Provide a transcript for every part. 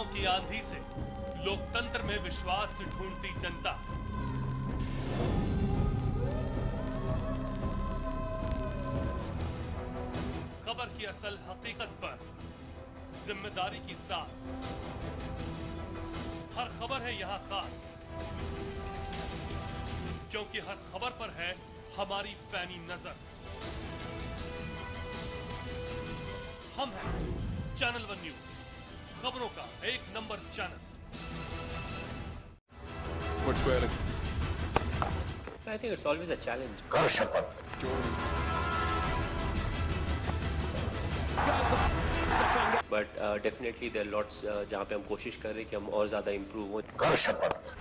चुनाव की आंधी से लोकतंत्र में विश्वास ढूंढती जनता। खबर की असल हकीकत पर जिम्मेदारी की साथ हर खबर है यहां खास, क्योंकि हर खबर पर है हमारी पैनी नजर। हम हैं चैनल वन न्यूज, खबरों का एक number channel. I think it's always a challenge. कर शपथ। But definitely there are lots जहाँ पे हम कोशिश कर रहे हैं कि हम और ज़्यादा improve हों। कर शपथ।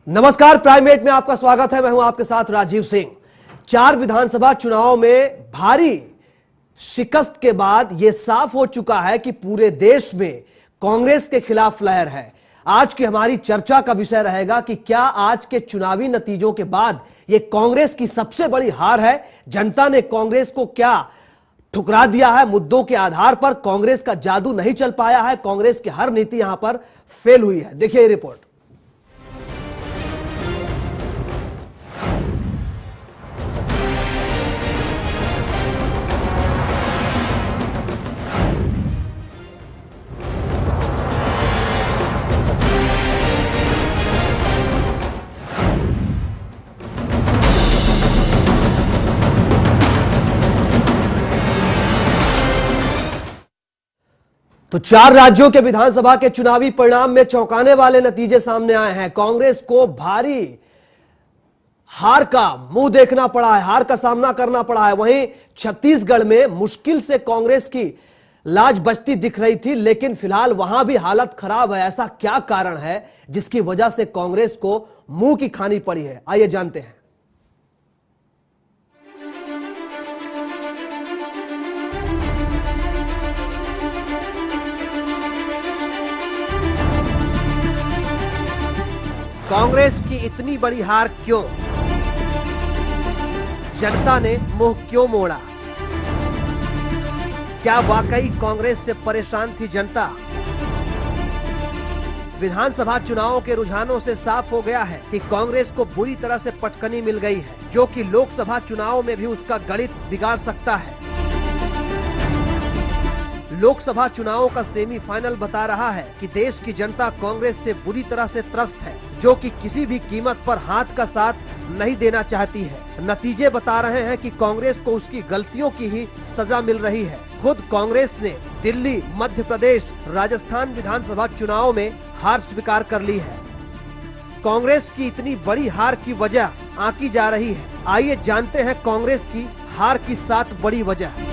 नमस्कार, प्राइमेट में आपका स्वागत है। मैं हूं आपके साथ राजीव सिंह। 4 विधानसभा चुनाव में भारी शिकस्त के बाद यह साफ हो चुका है कि पूरे देश में कांग्रेस के खिलाफ लहर है। आज की हमारी चर्चा का विषय रहेगा कि क्या आज के चुनावी नतीजों के बाद यह कांग्रेस की सबसे बड़ी हार है। जनता ने कांग्रेस को क्या ठुकरा दिया है। मुद्दों के आधार पर कांग्रेस का जादू नहीं चल पाया है। कांग्रेस की हर नीति यहां पर फेल हुई है। देखिए ये रिपोर्ट। तो 4 राज्यों के विधानसभा के चुनावी परिणाम में चौंकाने वाले नतीजे सामने आए हैं। कांग्रेस को भारी हार का मुंह देखना पड़ा है, हार का सामना करना पड़ा है। वहीं छत्तीसगढ़ में मुश्किल से कांग्रेस की लाज बचती दिख रही थी, लेकिन फिलहाल वहां भी हालत खराब है। ऐसा क्या कारण है जिसकी वजह से कांग्रेस को मुंह की खानी पड़ी है? आइए जानते हैं। कांग्रेस की इतनी बड़ी हार क्यों? जनता ने मुंह क्यों मोड़ा? क्या वाकई कांग्रेस से परेशान थी जनता? विधानसभा चुनावों के रुझानों से साफ हो गया है कि कांग्रेस को बुरी तरह से पटकनी मिल गई है, जो कि लोकसभा चुनाव में भी उसका गणित बिगाड़ सकता है। लोकसभा चुनावों का सेमीफाइनल बता रहा है कि देश की जनता कांग्रेस से बुरी तरह से त्रस्त है, जो कि किसी भी कीमत पर हाथ का साथ नहीं देना चाहती है। नतीजे बता रहे हैं कि कांग्रेस को उसकी गलतियों की ही सजा मिल रही है। खुद कांग्रेस ने दिल्ली, मध्य प्रदेश, राजस्थान विधानसभा चुनाव में हार स्वीकार कर ली है। कांग्रेस की इतनी बड़ी हार की वजह आंकी जा रही है। आइए जानते हैं कांग्रेस की हार की 7 बड़ी वजह।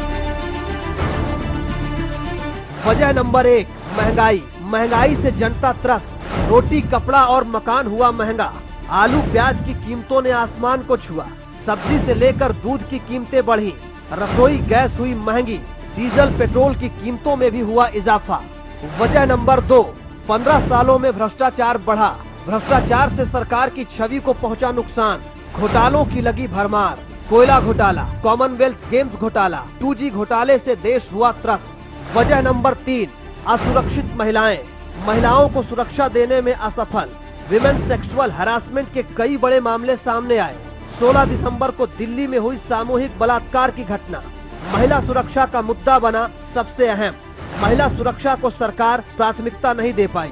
वजह नंबर 1, महंगाई। महंगाई से जनता त्रस्त। रोटी, कपड़ा और मकान हुआ महंगा। आलू प्याज की कीमतों ने आसमान को छुआ। सब्जी से लेकर दूध की कीमतें बढ़ी। रसोई गैस हुई महंगी। डीजल पेट्रोल की कीमतों में भी हुआ इजाफा। वजह नंबर 2, 15 सालों में भ्रष्टाचार बढ़ा। भ्रष्टाचार से सरकार की छवि को पहुंचा नुकसान। घोटालों की लगी भरमार। कोयला घोटाला, कॉमनवेल्थ गेम्स घोटाला, 2G घोटाले से देश हुआ त्रस्त। वजह नंबर 3, असुरक्षित महिलाएं। महिलाओं को सुरक्षा देने में असफल। विमेन सेक्सुअल हरासमेंट के कई बड़े मामले सामने आए। 16 दिसंबर को दिल्ली में हुई सामूहिक बलात्कार की घटना महिला सुरक्षा का मुद्दा बना सबसे अहम। महिला सुरक्षा को सरकार प्राथमिकता नहीं दे पाई।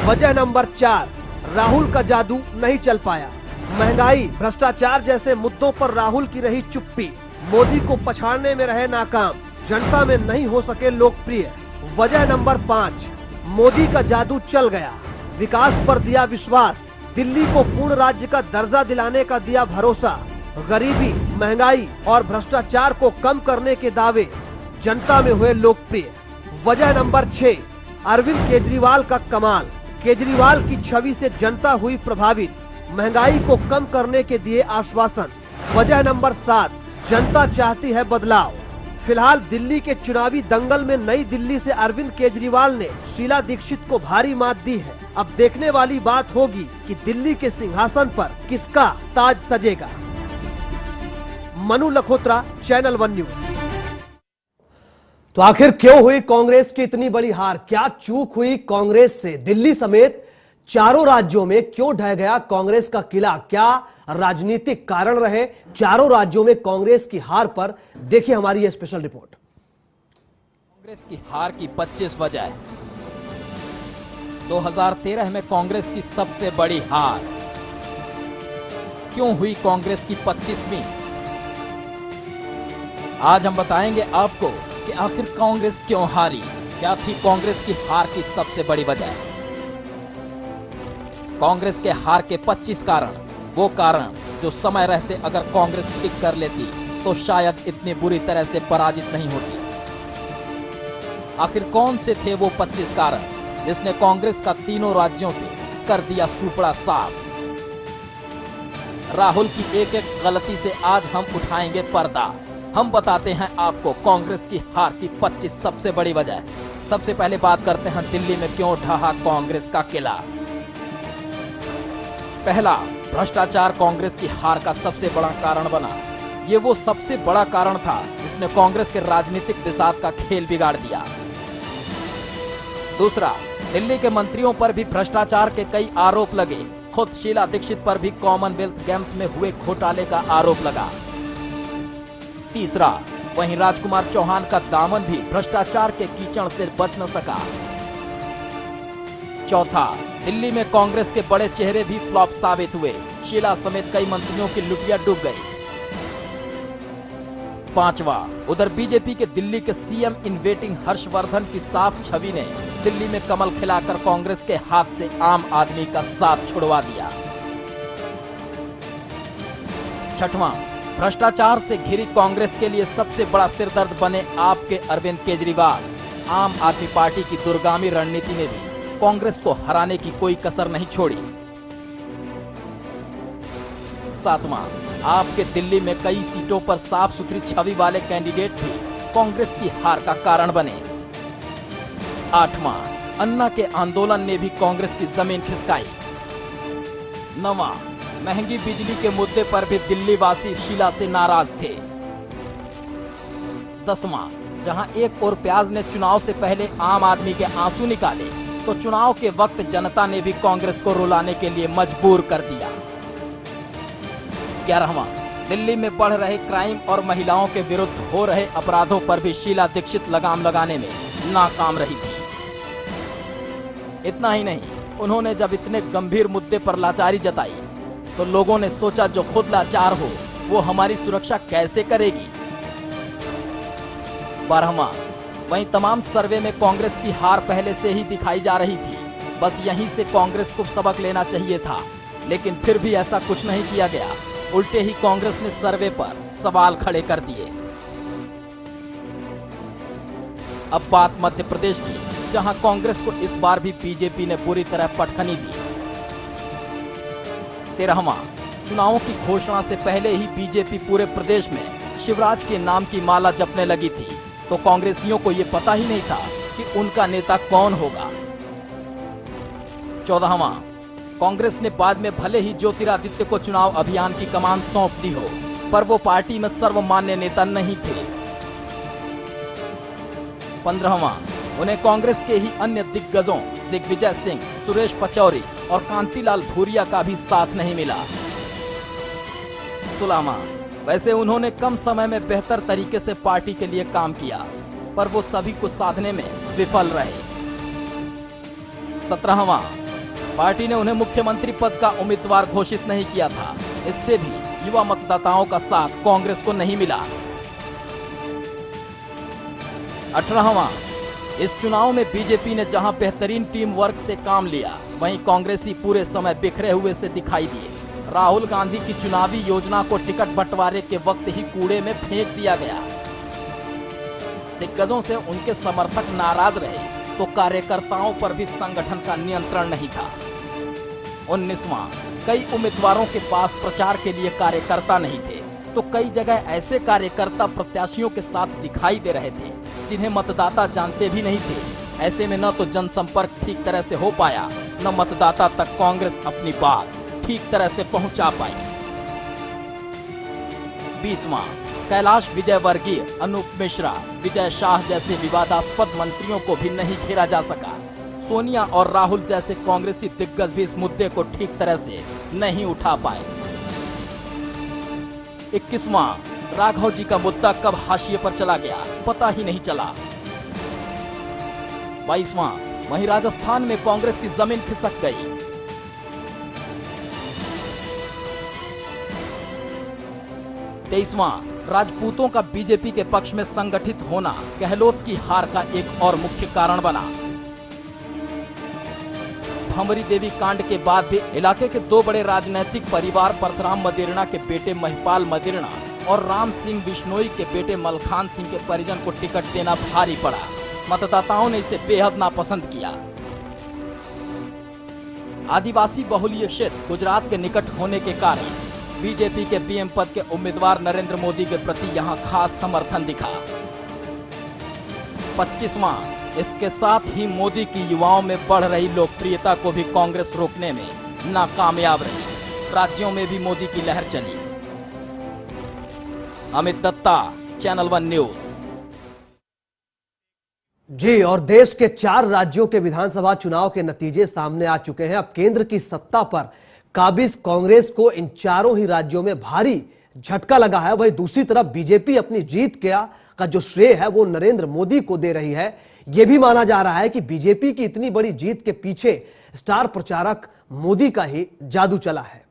वजह नंबर 4, राहुल का जादू नहीं चल पाया। महंगाई, भ्रष्टाचार जैसे मुद्दों पर राहुल की रही चुप्पी। मोदी को पछाड़ने में रहे नाकाम। जनता में नहीं हो सके लोकप्रिय। वजह नंबर 5, मोदी का जादू चल गया। विकास पर दिया विश्वास। दिल्ली को पूर्ण राज्य का दर्जा दिलाने का दिया भरोसा। गरीबी, महंगाई और भ्रष्टाचार को कम करने के दावे जनता में हुए लोकप्रिय। वजह नंबर 6, अरविंद केजरीवाल का कमाल, केजरीवाल की छवि से जनता हुई प्रभावित, महंगाई को कम करने के दिए आश्वासन। वजह नंबर 7, जनता चाहती है बदलाव। फिलहाल दिल्ली के चुनावी दंगल में नई दिल्ली से अरविंद केजरीवाल ने शीला दीक्षित को भारी मात दी है। अब देखने वाली बात होगी कि दिल्ली के सिंहासन पर किसका ताज सजेगा। Manu Lakhotra, channel one news. तो आखिर क्यों हुई कांग्रेस की इतनी बड़ी हार? क्या चूक हुई कांग्रेस से? दिल्ली समेत चारों राज्यों में क्यों ढह गया कांग्रेस का किला? क्या राजनीतिक कारण रहे चारों राज्यों में कांग्रेस की हार पर? देखिए हमारी यह स्पेशल रिपोर्ट। कांग्रेस की हार की 25 वजह। 2013 में कांग्रेस की सबसे बड़ी हार। क्यों हुई कांग्रेस की 25वीं? आज हम बताएंगे आपको कि आखिर कांग्रेस क्यों हारी, क्या थी कांग्रेस की हार की सबसे बड़ी वजह। कांग्रेस के हार के 25 कारण, वो कारण जो समय रहते अगर कांग्रेस ठीक कर लेती तो शायद इतनी बुरी तरह से पराजित नहीं होती। आखिर कौन से थे वो 25 कारण जिसने कांग्रेस का तीनों राज्यों से कर दिया सुपड़ा साफ। राहुल की एक एक गलती से आज हम उठाएंगे पर्दा। हम बताते हैं आपको कांग्रेस की हार की 25 सबसे बड़ी वजह। सबसे पहले बात करते हैं दिल्ली में क्यों ढहा कांग्रेस का किला। पहला, भ्रष्टाचार कांग्रेस की हार का सबसे बड़ा कारण बना। ये वो सबसे बड़ा कारण था जिसने कांग्रेस के राजनीतिक बिसात का खेल बिगाड़ दिया। दूसरा, दिल्ली के मंत्रियों पर भी भ्रष्टाचार के कई आरोप लगे। खुद शीला दीक्षित पर भी कॉमनवेल्थ गेम्स में हुए घोटाले का आरोप लगा। तीसरा, वहीं राजकुमार चौहान का दामन भी भ्रष्टाचार के कीचड़ से बच न सका। चौथा, दिल्ली में कांग्रेस के बड़े चेहरे भी फ्लॉप साबित हुए। शीला समेत कई मंत्रियों की लुटिया डूब गई। पांचवा, उधर बीजेपी के दिल्ली के सीएम इन वेटिंग हर्षवर्धन की साफ छवि ने दिल्ली में कमल खिलाकर कांग्रेस के हाथ से आम आदमी का साथ छुड़वा दिया। छठवां, भ्रष्टाचार से घिरी कांग्रेस के लिए सबसे बड़ा सिरदर्द बने आपके अरविंद केजरीवाल। आम आदमी पार्टी की दूरगामी रणनीति ने भी कांग्रेस को हराने की कोई कसर नहीं छोड़ी। सातवां, आपके दिल्ली में कई सीटों पर साफ सुथरी छवि वाले कैंडिडेट भी कांग्रेस की हार का कारण बने। आठवां, अन्ना के आंदोलन ने भी कांग्रेस की जमीन खिसकाई। नवां, महंगी बिजली के मुद्दे पर भी दिल्ली वासी शीला से नाराज थे। 10वां, जहां एक और प्याज ने चुनाव से पहले आम आदमी के आंसू निकाले तो चुनाव के वक्त जनता ने भी कांग्रेस को रुलाने के लिए मजबूर कर दिया। 11वां, दिल्ली में बढ़ रहे क्राइम और महिलाओं के विरुद्ध हो रहे अपराधों पर भी शीला दीक्षित लगाम लगाने में नाकाम रही थी। इतना ही नहीं, उन्होंने जब इतने गंभीर मुद्दे पर लाचारी जताई तो लोगों ने सोचा जो खुद लाचार हो वो हमारी सुरक्षा कैसे करेगी। 12वां, वहीं तमाम सर्वे में कांग्रेस की हार पहले से ही दिखाई जा रही थी। बस यहीं से कांग्रेस को सबक लेना चाहिए था, लेकिन फिर भी ऐसा कुछ नहीं किया गया। उल्टे ही कांग्रेस ने सर्वे पर सवाल खड़े कर दिए। अब बात मध्य प्रदेश की, जहां कांग्रेस को इस बार भी बीजेपी ने बुरी तरह पटखनी दी। 13वां, चुनावों की घोषणा से पहले ही बीजेपी पूरे प्रदेश में शिवराज के नाम की माला जपने लगी थी, तो कांग्रेसियों को यह पता ही नहीं था कि उनका नेता कौन होगा। 14वां, कांग्रेस ने बाद में भले ही ज्योतिरादित्य को चुनाव अभियान की कमान सौंप दी हो, पर वो पार्टी में सर्वमान्य नेता नहीं थे। 15वां, उन्हें कांग्रेस के ही अन्य दिग्गजों दिग्विजय सिंह, सुरेश पचौरी और कांतिलाल भूरिया का भी साथ नहीं मिला। 16वां, वैसे उन्होंने कम समय में बेहतर तरीके से पार्टी के लिए काम किया, पर वो सभी को साधने में विफल रहे। 17वां, पार्टी ने उन्हें मुख्यमंत्री पद का उम्मीदवार घोषित नहीं किया था। इससे भी युवा मतदाताओं का साथ कांग्रेस को नहीं मिला। 18वां, इस चुनाव में बीजेपी ने जहां बेहतरीन टीम वर्क से काम लिया, वहीं कांग्रेसी पूरे समय बिखरे हुए से दिखाई दिए। राहुल गांधी की चुनावी योजना को टिकट बंटवारे के वक्त ही कूड़े में फेंक दिया गया। दिग्गजों से उनके समर्थक नाराज रहे, तो कार्यकर्ताओं पर भी संगठन का नियंत्रण नहीं था। 19वां, कई उम्मीदवारों के पास प्रचार के लिए कार्यकर्ता नहीं थे, तो कई जगह ऐसे कार्यकर्ता प्रत्याशियों के साथ दिखाई दे रहे थे जिन्हें मतदाता जानते भी नहीं थे। ऐसे में न तो जनसंपर्क ठीक तरह से हो पाया, न मतदाता तक कांग्रेस अपनी बात ठीक तरह से पहुंचा पाई। 20वां, कैलाश विजयवर्गीय, अनूप मिश्रा, विजय शाह जैसे विवादास्पद मंत्रियों को भी नहीं घेरा जा सका। सोनिया और राहुल जैसे कांग्रेसी दिग्गज भी इस मुद्दे को ठीक तरह से नहीं उठा पाए। 21वां, राघव जी का मुद्दा कब हाशिए पर चला गया पता ही नहीं चला। 22वां, वहीं राजस्थान में कांग्रेस की जमीन खिसक गई। 23वां, राजपूतों का बीजेपी के पक्ष में संगठित होना गहलोत की हार का एक और मुख्य कारण बना। भंवरी देवी कांड के बाद भी इलाके के दो बड़े राजनीतिक परिवार परशुराम मदेरणा के बेटे महिपाल मदेरणा और राम सिंह बिश्नोई के बेटे मलखान सिंह के परिजन को टिकट देना भारी पड़ा। मतदाताओं ने इसे बेहद नापसंद किया। आदिवासी बहुल्य क्षेत्र गुजरात के निकट होने के कारण बीजेपी के पीएम पद के उम्मीदवार नरेंद्र मोदी के प्रति यहां खास समर्थन दिखा। 25वां, इसके साथ ही मोदी की युवाओं में बढ़ रही लोकप्रियता को भी कांग्रेस रोकने में नाकामयाब रही। राज्यों में भी मोदी की लहर चली। Amit Datta, channel 1 news. जी, और देश के 4 राज्यों के विधानसभा चुनाव के नतीजे सामने आ चुके हैं। अब केंद्र की सत्ता पर काबिज कांग्रेस को इन चारों ही राज्यों में भारी झटका लगा है। वहीं दूसरी तरफ बीजेपी अपनी जीत का जो श्रेय है वो नरेंद्र मोदी को दे रही है। यह भी माना जा रहा है कि बीजेपी की इतनी बड़ी जीत के पीछे स्टार प्रचारक मोदी का ही जादू चला है।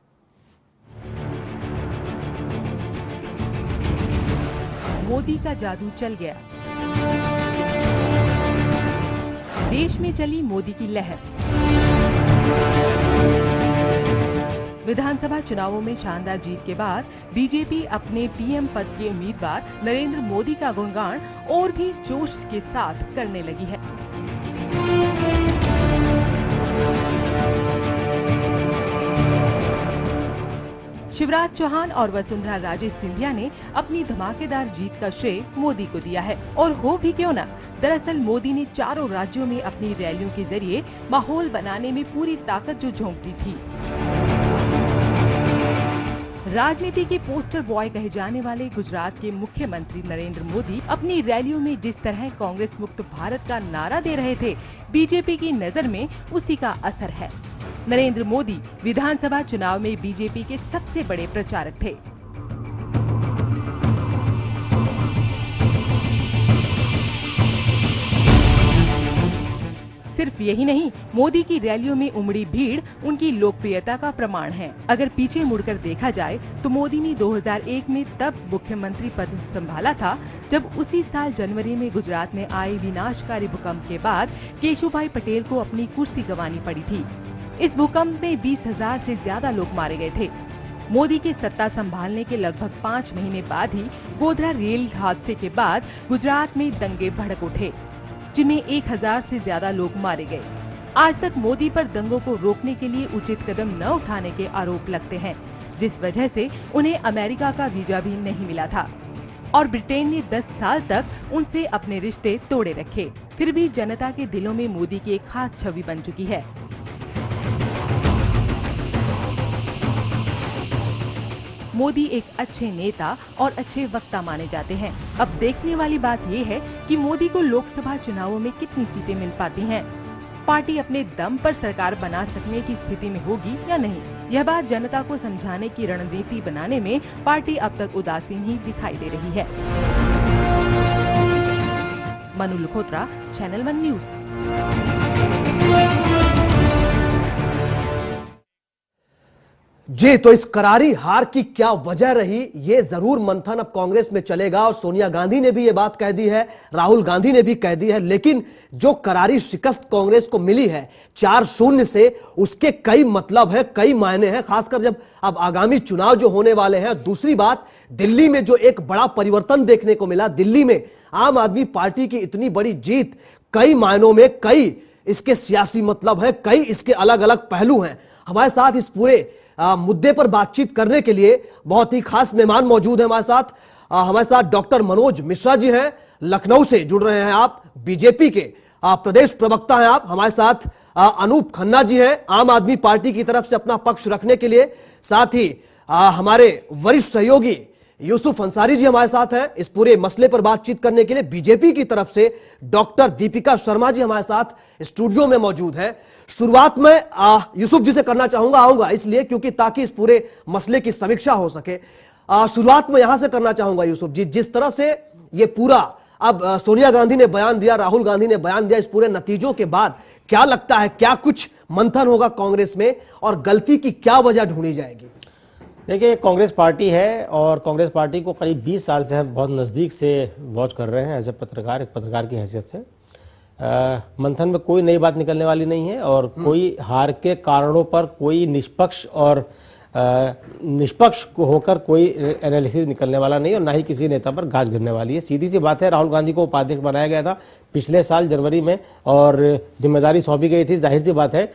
मोदी का जादू चल गया। देश में चली मोदी की लहर। विधानसभा चुनावों में शानदार जीत के बाद बीजेपी अपने पीएम पद के उम्मीदवार नरेंद्र मोदी का गुणगान और भी जोश के साथ करने लगी है। शिवराज चौहान और वसुंधरा राजे सिंधिया ने अपनी धमाकेदार जीत का श्रेय मोदी को दिया है। और हो भी क्यों ना, दरअसल मोदी ने चारों राज्यों में अपनी रैलियों के जरिए माहौल बनाने में पूरी ताकत जो झोंक दी थी। राजनीति के पोस्टर बॉय कहे जाने वाले गुजरात के मुख्यमंत्री नरेंद्र मोदी अपनी रैलियों में जिस तरह कांग्रेस मुक्त भारत का नारा दे रहे थे, बीजेपी की नजर में उसी का असर है। नरेंद्र मोदी विधानसभा चुनाव में बीजेपी के सबसे बड़े प्रचारक थे। सिर्फ यही नहीं, मोदी की रैलियों में उमड़ी भीड़ उनकी लोकप्रियता का प्रमाण है। अगर पीछे मुड़कर देखा जाए तो मोदी ने 2001 में तब मुख्यमंत्री पद संभाला था जब उसी साल जनवरी में गुजरात में आए विनाशकारी भूकंप के बाद केशुभाई पटेल को अपनी कुर्सी गंवानी पड़ी थी। इस भूकंप में 20,000 से ज्यादा लोग मारे गए थे। मोदी के सत्ता संभालने के लगभग 5 महीने बाद ही गोधरा रेल हादसे के बाद गुजरात में दंगे भड़क उठे, जिनमें 1,000 से ज्यादा लोग मारे गए। आज तक मोदी पर दंगों को रोकने के लिए उचित कदम न उठाने के आरोप लगते हैं, जिस वजह से उन्हें अमेरिका का वीजा भी नहीं मिला था और ब्रिटेन ने 10 साल तक उनसे अपने रिश्ते तोड़े रखे। फिर भी जनता के दिलों में मोदी की एक खास छवि बन चुकी है। मोदी एक अच्छे नेता और अच्छे वक्ता माने जाते हैं। अब देखने वाली बात ये है कि मोदी को लोकसभा चुनावों में कितनी सीटें मिल पाती हैं। पार्टी अपने दम पर सरकार बना सकने की स्थिति में होगी या नहीं, यह बात जनता को समझाने की रणनीति बनाने में पार्टी अब तक उदासीन ही दिखाई दे रही है। Manu Lakhotra, channel 1 news. जी, तो इस करारी हार की क्या वजह रही, ये जरूर मंथन अब कांग्रेस में चलेगा। और सोनिया गांधी ने भी ये बात कह दी है, राहुल गांधी ने भी कह दी है। लेकिन जो करारी शिकस्त कांग्रेस को मिली है 4-0 से, उसके कई मतलब है, कई मायने हैं, खासकर जब अब आगामी चुनाव जो होने वाले हैं। दूसरी बात, दिल्ली में जो एक बड़ा परिवर्तन देखने को मिला, दिल्ली में आम आदमी पार्टी की इतनी बड़ी जीत, कई मायनों में कई इसके सियासी मतलब हैं, कई इसके अलग अलग पहलू हैं। हमारे साथ इस पूरे मुद्दे पर बातचीत करने के लिए बहुत ही खास मेहमान मौजूद हैं हमारे साथ डॉक्टर मनोज मिश्रा जी हैं, लखनऊ से जुड़ रहे हैं आप, बीजेपी के प्रदेश प्रवक्ता हैं आप। हमारे साथ अनूप खन्ना जी हैं, आम आदमी पार्टी की तरफ से अपना पक्ष रखने के लिए। साथ ही हमारे वरिष्ठ सहयोगी यूसुफ अंसारी जी हमारे साथ हैं इस पूरे मसले पर बातचीत करने के लिए। बीजेपी की तरफ से डॉक्टर दीपिका शर्मा जी हमारे साथ स्टूडियो में मौजूद हैं। शुरुआत में यूसुफ जी से करना आऊंगा इसलिए क्योंकि ताकि इस पूरे मसले की समीक्षा हो सके। शुरुआत में यहां से करना चाहूंगा यूसुफ जी, जिस तरह से ये पूरा अब सोनिया गांधी ने बयान दिया, राहुल गांधी ने बयान दिया, इस पूरे नतीजों के बाद क्या लगता है, क्या कुछ मंथन होगा कांग्रेस में और गलती की क्या वजह ढूंढी जाएगी? देखिए, कांग्रेस पार्टी है और कांग्रेस पार्टी को करीब 20 साल से हम बहुत नज़दीक से वॉच कर रहे हैं एज ए पत्रकार, एक पत्रकार की हैसियत से। मंथन में कोई नई बात निकलने वाली नहीं है और कोई हार के कारणों पर कोई निष्पक्ष होकर कोई एनालिसिस निकलने वाला नहीं और ना ही किसी नेता पर गाज गिरने वाली है। सीधी सी बात है, राहुल गांधी को उपाध्यक्ष बनाया गया था पिछले साल जनवरी में और जिम्मेदारी सौंपी गई थी। जाहिर सी बात है,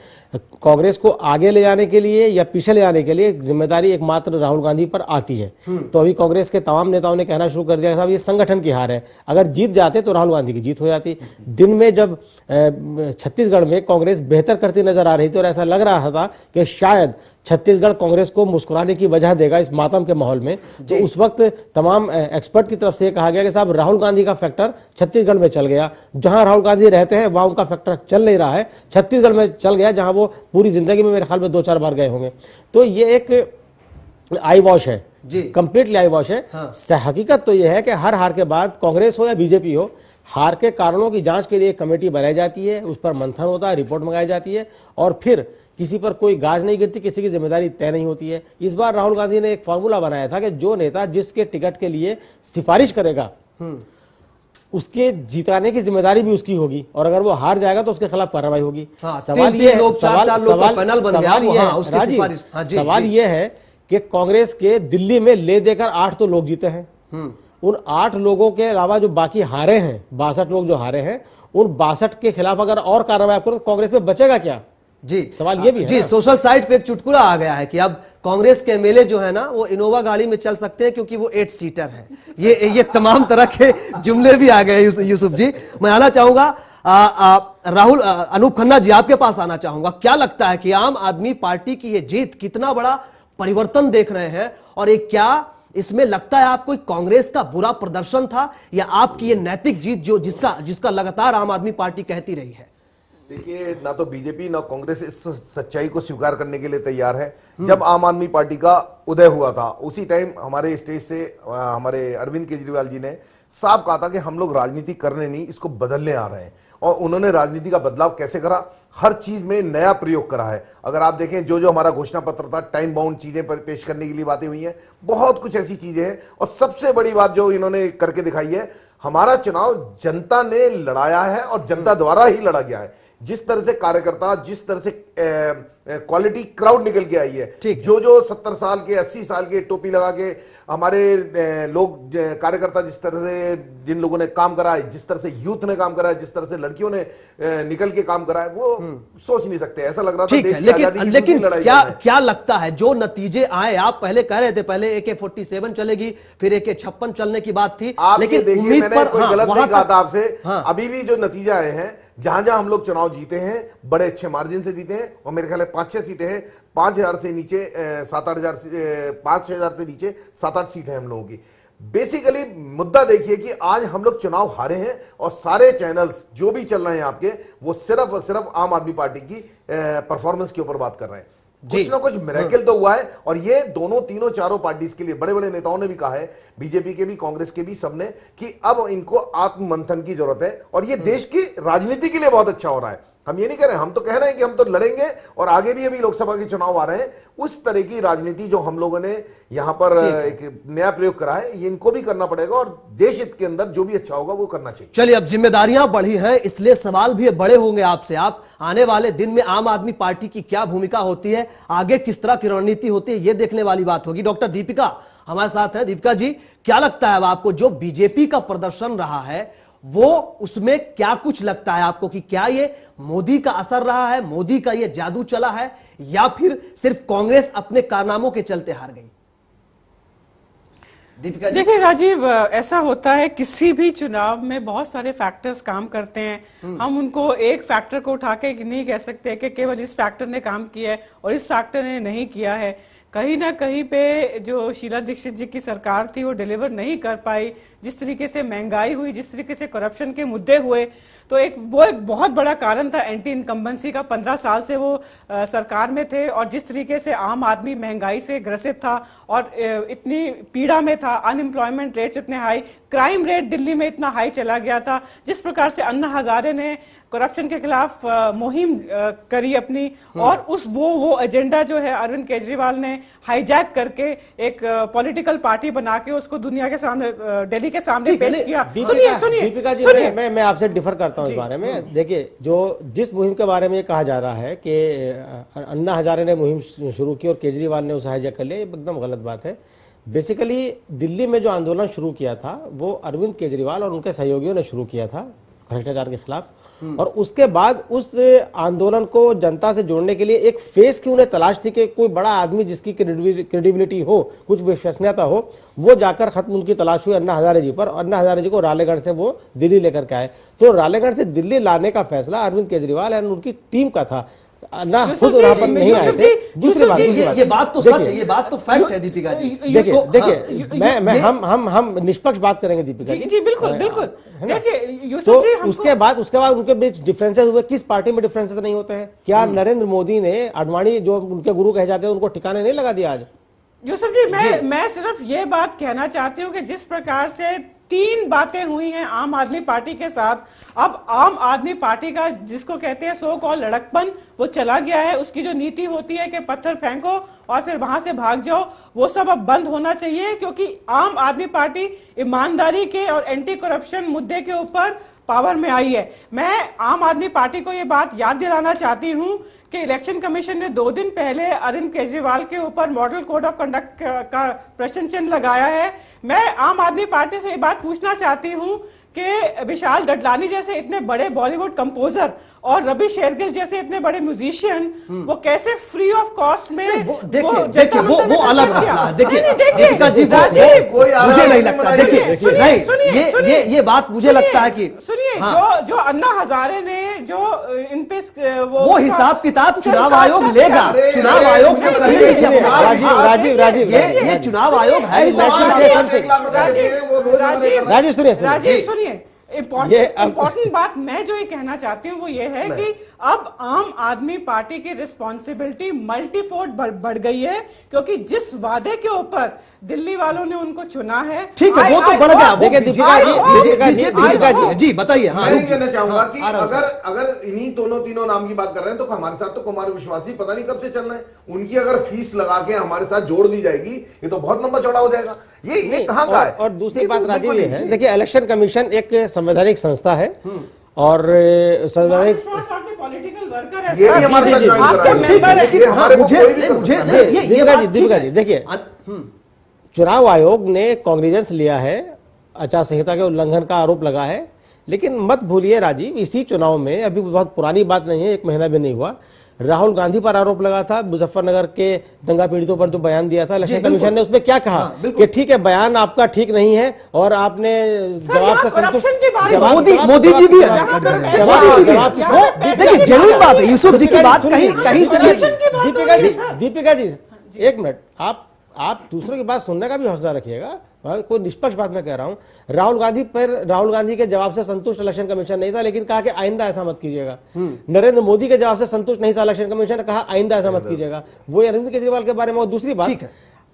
कांग्रेस को आगे ले जाने के लिए या पीछे ले जाने के लिए जिम्मेदारी एकमात्र राहुल गांधी पर आती है। तो अभी कांग्रेस के तमाम नेताओं ने कहना शुरू कर दिया साहब ये संगठन की हार है, अगर जीत जाते तो राहुल गांधी की जीत हो जाती। दिन में जब छत्तीसगढ़ में कांग्रेस बेहतर करती नजर आ रही थी और ऐसा लग रहा था कि शायद छत्तीसगढ़ कांग्रेस को मुस्कुराने की वजह देगा इस मातम के माहौल में, तो उस वक्त तमाम एक्सपर्ट की तरफ से कहा गया कि साहब राहुल गांधी का फैक्टर छत्तीसगढ़ में चल गया, जहां राहुल गांधी रहते हैं वहां उनका फैक्टर चल नहीं रहा है, छत्तीसगढ़ में चल गया जहां वो पूरी जिंदगी में मेरे ख्याल में 2-4 बार गए होंगे। तो ये एक आई वॉश है जी, कंप्लीटली आई वॉश है। हकीकत तो यह है कि हर हार के बाद कांग्रेस हो या बीजेपी हो, हार के कारणों की जांच के लिए एक कमेटी बनाई जाती है, उस पर मंथन होता है, रिपोर्ट मंगाई जाती है और फिर किसी पर कोई गाज नहीं गिरती, किसी की जिम्मेदारी तय नहीं होती है। इस बार राहुल गांधी ने एक फॉर्मूला बनाया था कि जो नेता जिसके टिकट के लिए सिफारिश करेगा उसके जीताने की जिम्मेदारी भी उसकी होगी और अगर वो हार जाएगा तो उसके खिलाफ कार्रवाई होगी। सवाल ये है कि कांग्रेस के दिल्ली में ले देकर 8 तो लोग जीते हैं, उन 8 लोगों के अलावा जो बाकी हारे हैं, 62 लोग जो हारे हैं, उन 62 के खिलाफ अगर और कार्रवाई करो तो कांग्रेस में बचेगा क्या? जी सवाल ये भी है जी। सोशल साइट पे एक चुटकुला आ गया है कि अब कांग्रेस के एमएलए जो है ना वो इनोवा गाड़ी में चल सकते हैं क्योंकि वो 8 सीटर है। ये तमाम तरह के जुमले भी आ गए यूसुफ जी। मैं आना चाहूंगा राहुल, अनूप खन्ना जी आपके पास आना चाहूंगा। क्या लगता है कि आम आदमी पार्टी की ये जीत कितना बड़ा परिवर्तन देख रहे हैं और एक क्या इसमें लगता है आपको कांग्रेस का बुरा प्रदर्शन था या आपकी ये नैतिक जीत जो जिसका लगातार आम आदमी पार्टी कहती रही है? देखिए, ना तो बीजेपी ना कांग्रेस इस सच्चाई को स्वीकार करने के लिए तैयार है। जब आम आदमी पार्टी का उदय हुआ था उसी टाइम हमारे स्टेज से हमारे अरविंद केजरीवाल जी ने साफ कहा था कि हम लोग राजनीति करने नहीं, इसको बदलने आ रहे हैं। और उन्होंने राजनीति का बदलाव कैसे करा? हर चीज में नया प्रयोग करा है। अगर आप देखें जो हमारा घोषणा पत्र था, टाइम बाउंड चीजें पर पेश करने के लिए बातें हुई हैं, बहुत कुछ ऐसी चीजें हैं। और सबसे बड़ी बात जो इन्होंने करके दिखाई है, हमारा चुनाव जनता ने लड़ाया है और जनता द्वारा ही लड़ा गया है। जिस तरह से कार्यकर्ता, जिस तरह से क्वालिटी क्राउड निकल के आई है, जो 70 साल के 80 साल के टोपी लगा के हमारे लोग कार्यकर्ता, जिस तरह से जिन लोगों ने काम करा है, जिस तरह से यूथ ने काम करा है, जिस तरह से लड़कियों ने निकल के काम करा है, वो सोच नहीं सकते। ऐसा लग रहा था देश की आजादी की लेकिन क्या लगता है जो नतीजे आए? आप पहले कह रहे थे पहले AK-47 चलेगी, फिर AK-56 चलने की बात थी, लेकिन देखिए मैंने कोई गलत नहीं कहा था आपसे। अभी भी जो नतीजे आए हैं, जहां जहां हम लोग चुनाव जीते हैं बड़े अच्छे मार्जिन से जीते हैं और मेरे ख्याल में 5-6 सीटें हैं, 5000 से नीचे 7-8 5-6 से नीचे 7-8 सीटें हैं हम लोगों की। बेसिकली मुद्दा देखिए कि आज हम लोग चुनाव हारे हैं और सारे चैनल्स जो भी चल रहे हैं आपके, वो सिर्फ और सिर्फ आम आदमी पार्टी की परफॉर्मेंस के ऊपर बात कर रहे हैं। कुछ ना कुछ मिरेकल तो हुआ है और ये दोनों तीनों चारों पार्टीज के लिए बड़े बड़े नेताओं ने भी कहा है, बीजेपी के भी, कांग्रेस के भी, सबने, कि अब इनको आत्ममंथन की जरूरत है और ये देश की राजनीति के लिए बहुत अच्छा हो रहा है। हम ये नहीं कह रहे, हम तो कह रहे हैं कि हम तो लड़ेंगे और आगे भी अभी लोकसभा के चुनाव आ रहे हैं। उस तरह की राजनीति जो हम लोगों ने यहां पर एक नया प्रयोग करा है, ये इनको भी करना पड़ेगा और देश हित के अंदर जो भी अच्छा होगा वो करना चाहिए। चलिए, अब जिम्मेदारियां बढ़ी हैं, इसलिए सवाल भी बड़े होंगे आपसे। आप आने वाले दिन में आम आदमी पार्टी की क्या भूमिका होती है, आगे किस तरह की रणनीति होती है, ये देखने वाली बात होगी। डॉक्टर दीपिका, हमारे साथ है दीपिका जी। क्या लगता है अब आपको जो बीजेपी का प्रदर्शन रहा है वो उसमें क्या कुछ लगता है आपको कि क्या ये मोदी का असर रहा है, मोदी का ये जादू चला है, या फिर सिर्फ कांग्रेस अपने कारनामों के चलते हार गई? दीपिका जी। देखिए राजीव, ऐसा होता है किसी भी चुनाव में बहुत सारे फैक्टर्स काम करते हैं। हम उनको एक फैक्टर को उठा के नहीं कह सकते कि केवल इस फैक्टर ने काम किया है और इस फैक्टर ने नहीं किया है। कहीं ना कहीं पे जो शीला दीक्षित जी की सरकार थी वो डिलीवर नहीं कर पाई। जिस तरीके से महंगाई हुई, जिस तरीके से करप्शन के मुद्दे हुए, तो एक बहुत बड़ा कारण था एंटी इनकम्बेंसी का। 15 साल से वो सरकार में थे और जिस तरीके से आम आदमी महंगाई से ग्रसित था और इतनी पीड़ा में था, अनएम्प्लॉयमेंट रेट्स इतने हाई, क्राइम रेट दिल्ली में इतना हाई चला गया था, जिस प्रकार से अन्ना हजारे ने करप्शन के खिलाफ मुहिम करी अपनी, और उस वो एजेंडा जो है अरविंद केजरीवाल ने हाईजैक करके एक पॉलिटिकल पार्टी बना के उसको दुनिया के सामने, दिल्ली के सामने पेश किया। सुनिए दीपिका जी, मैं आपसे डिफर करता हूं इस बारे में। देखिए, जिस मुहिम के बारे में ये कहा जा रहा है कि अन्ना हजारे ने मुहिम शुरू की और केजरीवाल ने उसे हाईजैक कर लिया, ये एकदम गलत बात है। बेसिकली दिल्ली में जो आंदोलन शुरू किया था वो अरविंद केजरीवाल और उनके सहयोगियों ने शुरू किया था भ्रष्टाचार के खिलाफ, और उसके बाद उस आंदोलन को जनता से जोड़ने के लिए एक फेस की उन्हें तलाश थी कि कोई बड़ा आदमी जिसकी क्रेडिबिलिटी हो, कुछ विश्वसनीयता हो, वो जाकर खत्म उनकी तलाश हुई अन्ना हजारे जी पर। अन्ना हजारे जी को रालेगढ़ से वो दिल्ली लेकर के आए, तो रालेगढ़ से दिल्ली लाने का फैसला अरविंद केजरीवाल और उनकी टीम का था, ना खुद वहां पर नहीं आए थे। दूसरी बात, ये बात तो सच है, ये बात तो फैक्ट है दीपिका जी। देखिए, मैं हम निष्पक्ष बात करेंगे दीपिका जी। जी बिल्कुल बिल्कुल। देखिए तो उसके बाद उनके बीच डिफरेंसेस हुए। किस पार्टी में डिफरेंसेस नहीं होते हैं? क्या नरेंद्र मोदी ने आडवाणी जो उनके गुरु कहे जाते हैं उनको ठिकाने नहीं लगा दिया आज? यूसुफ जी, मैं सिर्फ ये बात कहना चाहती हूँ कि जिस प्रकार से 3 बातें हुई हैं आम आदमी पार्टी के साथ, अब आम आदमी पार्टी का जिसको कहते हैं सो कॉल लड़कपन वो चला गया है। उसकी जो नीति होती है कि पत्थर फेंको और फिर वहां से भाग जाओ, वो सब अब बंद होना चाहिए, क्योंकि आम आदमी पार्टी ईमानदारी के और एंटी करप्शन मुद्दे के ऊपर पावर में आई है। मैं आम आदमी पार्टी को ये बात याद दिलाना चाहती हूं कि इलेक्शन कमीशन ने 2 दिन पहले अरविंद केजरीवाल के ऊपर मॉडल कोड ऑफ कंडक्ट का प्रश्न चिन्ह लगाया है। मैं आम आदमी पार्टी से ये बात पूछना चाहती हूं कि विशाल डडलानी जैसे इतने बड़े बॉलीवुड कंपोजर और रवि शेरगिल जैसे इतने बड़े म्यूजिशियन वो कैसे फ्री ऑफ कॉस्ट में देखिए वो अलग मसला है। देखिए दीपिका जी, मुझे नहीं लगता, देखिए ये बात मुझे लगता है कि सुनिए, जो अन्ना हजारे ने जो इन पे वो हिसाब किताब चुनाव आयोग लेगा। चुनाव आयोग राजीव ये चुनाव आयोग है। राजीव सुनिए, इम्पोर्टेंट बात मैं जो ये कहना चाहती हूँ वो ये है कि अब आम आदमी पार्टी की रिस्पॉन्सिबिलिटी मल्टीफोल्ड बढ़ गई है, क्योंकि जिस वादे के ऊपर दिल्ली वालों ने उनको चुना है, ठीक है, वो तो बढ़ गया। दीपिका जी बताइए। मैं ये कहना चाहूंगा कि अगर इन्हीं तीनों नाम की बात कर रहे हैं तो हमारे साथ तो कुमार विश्वासी पता नहीं कब से चल रहे हैं। उनकी अगर फीस लगा के हमारे साथ जोड़ दी जाएगी ये तो बहुत लंबा चौड़ा हो जाएगा। ये कहां का है? और दूसरी बात राजीव ये है, देखिए इलेक्शन कमीशन एक संवैधानिक संस्था है और संवैधानिक पॉलिटिकल वर्कर है, ये भी हमारे साथ ज्वाइन कर रहे हैं। दीपिका जी देखिए, चुनाव आयोग ने कॉग्निजेंस लिया है, आचार संहिता के उल्लंघन का आरोप लगा है, लेकिन मत भूलिए राजीव, इसी चुनाव में, अभी बहुत पुरानी बात नहीं है, 1 महीना भी नहीं हुआ, राहुल गांधी पर आरोप लगा था। मुजफ्फरनगर के दंगा पीड़ितों पर जो बयान दिया था, इलेक्शन कमीशन ने उसमें क्या कहा कि ठीक है बयान आपका ठीक नहीं है और आपने जवाब से संतुष्ट। मोदी जी भी देखिए जेन्युइन बात है। यूसुफ जी की बात कहीं से दीपिका जी 1 मिनट, आप दूसरों की बात सुनने का भी हौसला रखिएगा। कोई निष्पक्ष बात मैं कह रहा हूं। राहुल गांधी के जवाब से संतुष्ट इलेक्शन कमीशन नहीं था, लेकिन कहा कि आइंदा ऐसा मत कीजिएगा। नरेंद्र मोदी के जवाब से संतुष्ट नहीं था इलेक्शन कमीशन ने, कहा आइंदा ऐसा मत कीजिएगा। वो अरविंद केजरीवाल के बारे में। और दूसरी बात,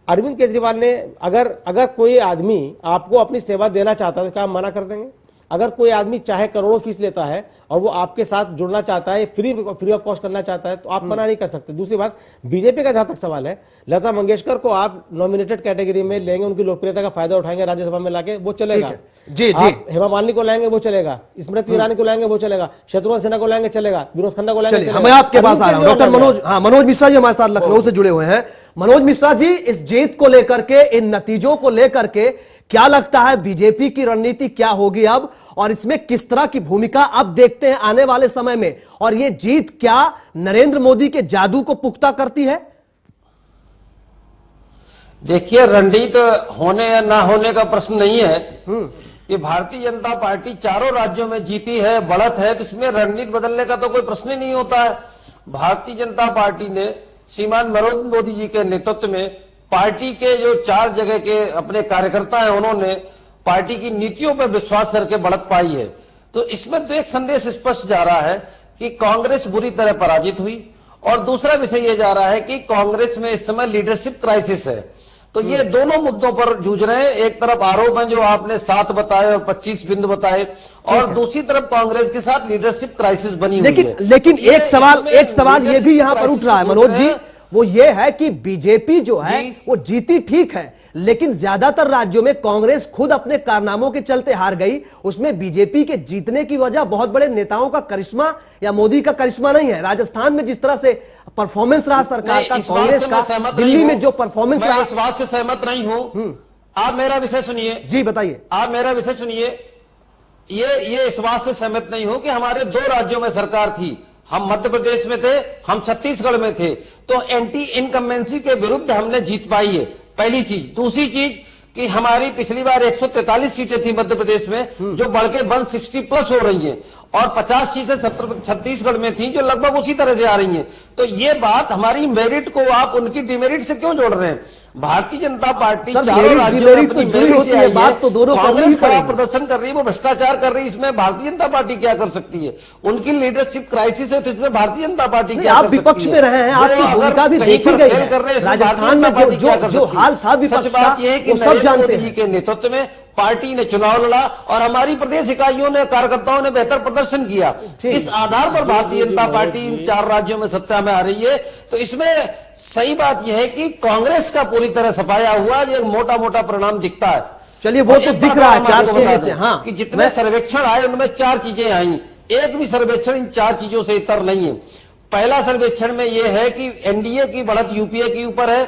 अरविंद केजरीवाल ने अगर कोई आदमी आपको अपनी सेवा देना चाहता है तो क्या आप मना कर देंगे? अगर कोई आदमी चाहे करोड़ों फीस लेता है और वो आपके साथ जुड़ना चाहता है, फ्री ऑफ कॉस्ट करना चाहता है, तो आप मना नहीं कर सकते। दूसरी बात, बीजेपी का जहां तक सवाल है, लता मंगेशकर को आप नॉमिनेटेड कैटेगरी में लेंगे, उनकी लोकप्रियता का फायदा उठाएंगे राज्यसभा में लाके, वो चलेगा। जी। आप हेमा मालिनी को लाएंगे वो चलेगा, स्मृति ईरानी को लाएंगे वो चलेगा, शत्रुघ्न सिन्हा को लाएंगे चलेगा, विनोद खन्ना को लाएंगे चलेगा। मैं आपके पास आ रहा हूं डॉक्टर मनोज। हाँ, मनोज मिश्रा जी हमारे साथ लखनऊ से जुड़े हुए हैं। मनोज मिश्रा जी, इस जीत को लेकर के, इन नतीजों को लेकर के क्या लगता है बीजेपी की रणनीति क्या होगी अब, और इसमें किस तरह की भूमिका अब देखते हैं आने वाले समय में, और ये जीत क्या नरेंद्र मोदी के जादू को पुख्ता करती है? देखिए, रणनीति होने या ना होने का प्रश्न नहीं है कि भारतीय जनता पार्टी चारों राज्यों में जीती है, बढ़त है, तो इसमें रणनीति बदलने का तो कोई प्रश्न ही नहीं होता है। भारतीय जनता पार्टी ने श्रीमान नरेंद्र मोदी जी के नेतृत्व में पार्टी के जो 4 जगह के अपने कार्यकर्ता हैं, उन्होंने पार्टी की नीतियों पर विश्वास करके बढ़त पाई है। तो इसमें तो एक संदेश स्पष्ट जा रहा है कि कांग्रेस बुरी तरह पराजित हुई, और दूसरा विषय यह जा रहा है कि कांग्रेस में इस समय लीडरशिप क्राइसिस है। तो ये दोनों मुद्दों पर जूझ रहे हैं। एक तरफ आरोप है जो आपने 7 बताए और 25 बिंदु बताए, और दूसरी तरफ कांग्रेस के साथ लीडरशिप क्राइसिस बनी हुई है। लेकिन एक सवाल ये भी यहां पर उठ रहा है मनोज जी, वो ये है कि बीजेपी जो है वो जीती ठीक है, लेकिन ज्यादातर राज्यों में कांग्रेस खुद अपने कारनामों के चलते हार गई। उसमें बीजेपी के जीतने की वजह बहुत बड़े नेताओं का करिश्मा या मोदी का करिश्मा नहीं है। राजस्थान में जिस तरह से परफॉर्मेंस रहा सरकार का, कांग्रेस का, दिल्ली में जो परफॉर्मेंस रहा, इस बात से सहमत नहीं हूं। आप मेरा विषय सुनिए जी, बताइए। आप मेरा विषय सुनिए। ये इस बात से सहमत नहीं हूं कि हमारे 2 राज्यों में सरकार थी। हम मध्य प्रदेश में थे, हम छत्तीसगढ़ में थे, तो एंटी इनकम्बेंसी के विरुद्ध हमने जीत पाई है, पहली चीज। दूसरी चीज कि हमारी पिछली बार 143 सीटें थी मध्य प्रदेश में, जो बढ़ के 160 प्लस हो रही हैं, और 50 सीटें छत्तीसगढ़ में थी जो लगभग उसी तरह से आ रही हैं। तो ये बात हमारी मेरिट को आप उनकी डिमेरिट से क्यों जोड़ रहे हैं? भारतीय जनता पार्टी चारों राज्यों में अपनी मेरिट से आई है। तो दोनों कांग्रेस खराब प्रदर्शन कर रही है, वो भ्रष्टाचार कर रही है, इसमें भारतीय जनता पार्टी क्या कर सकती है? उनकी लीडरशिप क्राइसिस है, तो इसमें भारतीय जनता पार्टी क्या कर सकती है? आप विपक्ष में रहे हैं, आपकी भूमिका भी देखी गई है। राजस्थान में जो हाल था विपक्ष का, वो सब जानते हैं। के नेतृत्व में पार्टी ने चुनाव लड़ा, और हमारी प्रदेश इकाइयों ने, कार्यकर्ताओं ने बेहतर प्रदर्शन किया। इस आधार पर भारतीय जनता पार्टी इन 4 राज्यों में सत्ता में आ रही है। तो इसमें सही बात यह है कि कांग्रेस का पूरी तरह सफाया हुआ, ये मोटा मोटा परिणाम दिखता है। चलिए, वो तो दिख रहा है 400 में से। हाँ, कि जितने सर्वेक्षण आए उनमें 4 चीजें आई, एक भी सर्वेक्षण इन 4 चीजों से इतर नहीं है। पहला सर्वेक्षण में यह है कि एनडीए की बढ़त यूपीए के ऊपर है,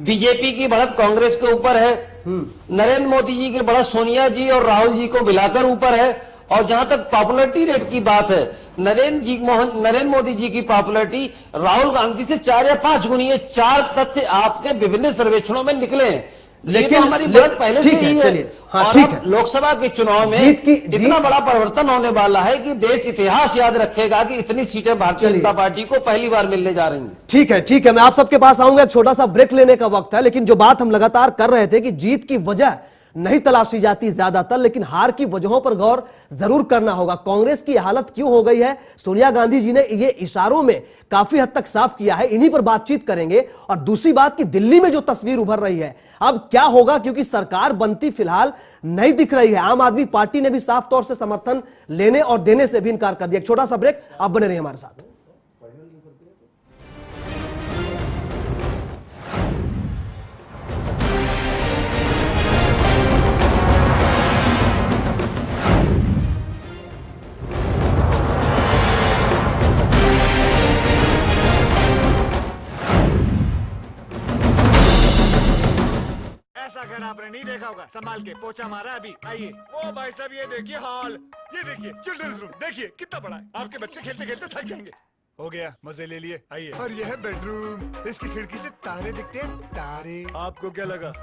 बीजेपी की बढ़त कांग्रेस के ऊपर है, नरेंद्र मोदी जी की बढ़त सोनिया जी और राहुल जी को मिलाकर ऊपर है, और जहां तक पॉपुलैरिटी रेट की बात है, नरेंद्र मोदी जी की पॉपुलैरिटी राहुल गांधी से 4 या 5 गुनी है। 4 तथ्य आपके विभिन्न सर्वेक्षणों में निकले हैं, लेकिन हमारी बढ़त पहले से ही है। हाँ, और अब लोकसभा के चुनाव में इतना बड़ा परिवर्तन होने वाला है कि देश इतिहास याद रखेगा कि इतनी सीटें भारतीय जनता पार्टी को पहली बार मिलने जा रही हैं। ठीक है, मैं आप सबके पास आऊंगा। एक छोटा सा ब्रेक लेने का वक्त है, लेकिन जो बात हम लगातार कर रहे थे कि जीत की वजह नहीं तलाशी जाती ज्यादातर, लेकिन हार की वजहों पर गौर जरूर करना होगा। कांग्रेस की हालत क्यों हो गई है, सोनिया गांधी जी ने ये इशारों में काफी हद तक साफ किया है, इन्हीं पर बातचीत करेंगे। और दूसरी बात कि दिल्ली में जो तस्वीर उभर रही है, अब क्या होगा, क्योंकि सरकार बनती फिलहाल नहीं दिख रही है। आम आदमी पार्टी ने भी साफ तौर से समर्थन लेने और देने से भी इनकार कर दिया। एक छोटा सा ब्रेक, आप बने रहिए हमारे साथ। अगर आपने नहीं देखा होगा, संभाल के पोछा मारा अभी। आइए, ओ भाई साहब ये देखिए हॉल, ये देखिए चिल्ड्रंस रूम, देखिए कितना बड़ा है। आपके बच्चे खेलते खेलते थक जाएंगे। हो गया, मजे ले लिए। आइए, और यह है बेडरूम, इसकी खिड़की से तारे दिखते हैं, तारे। आपको क्या लगा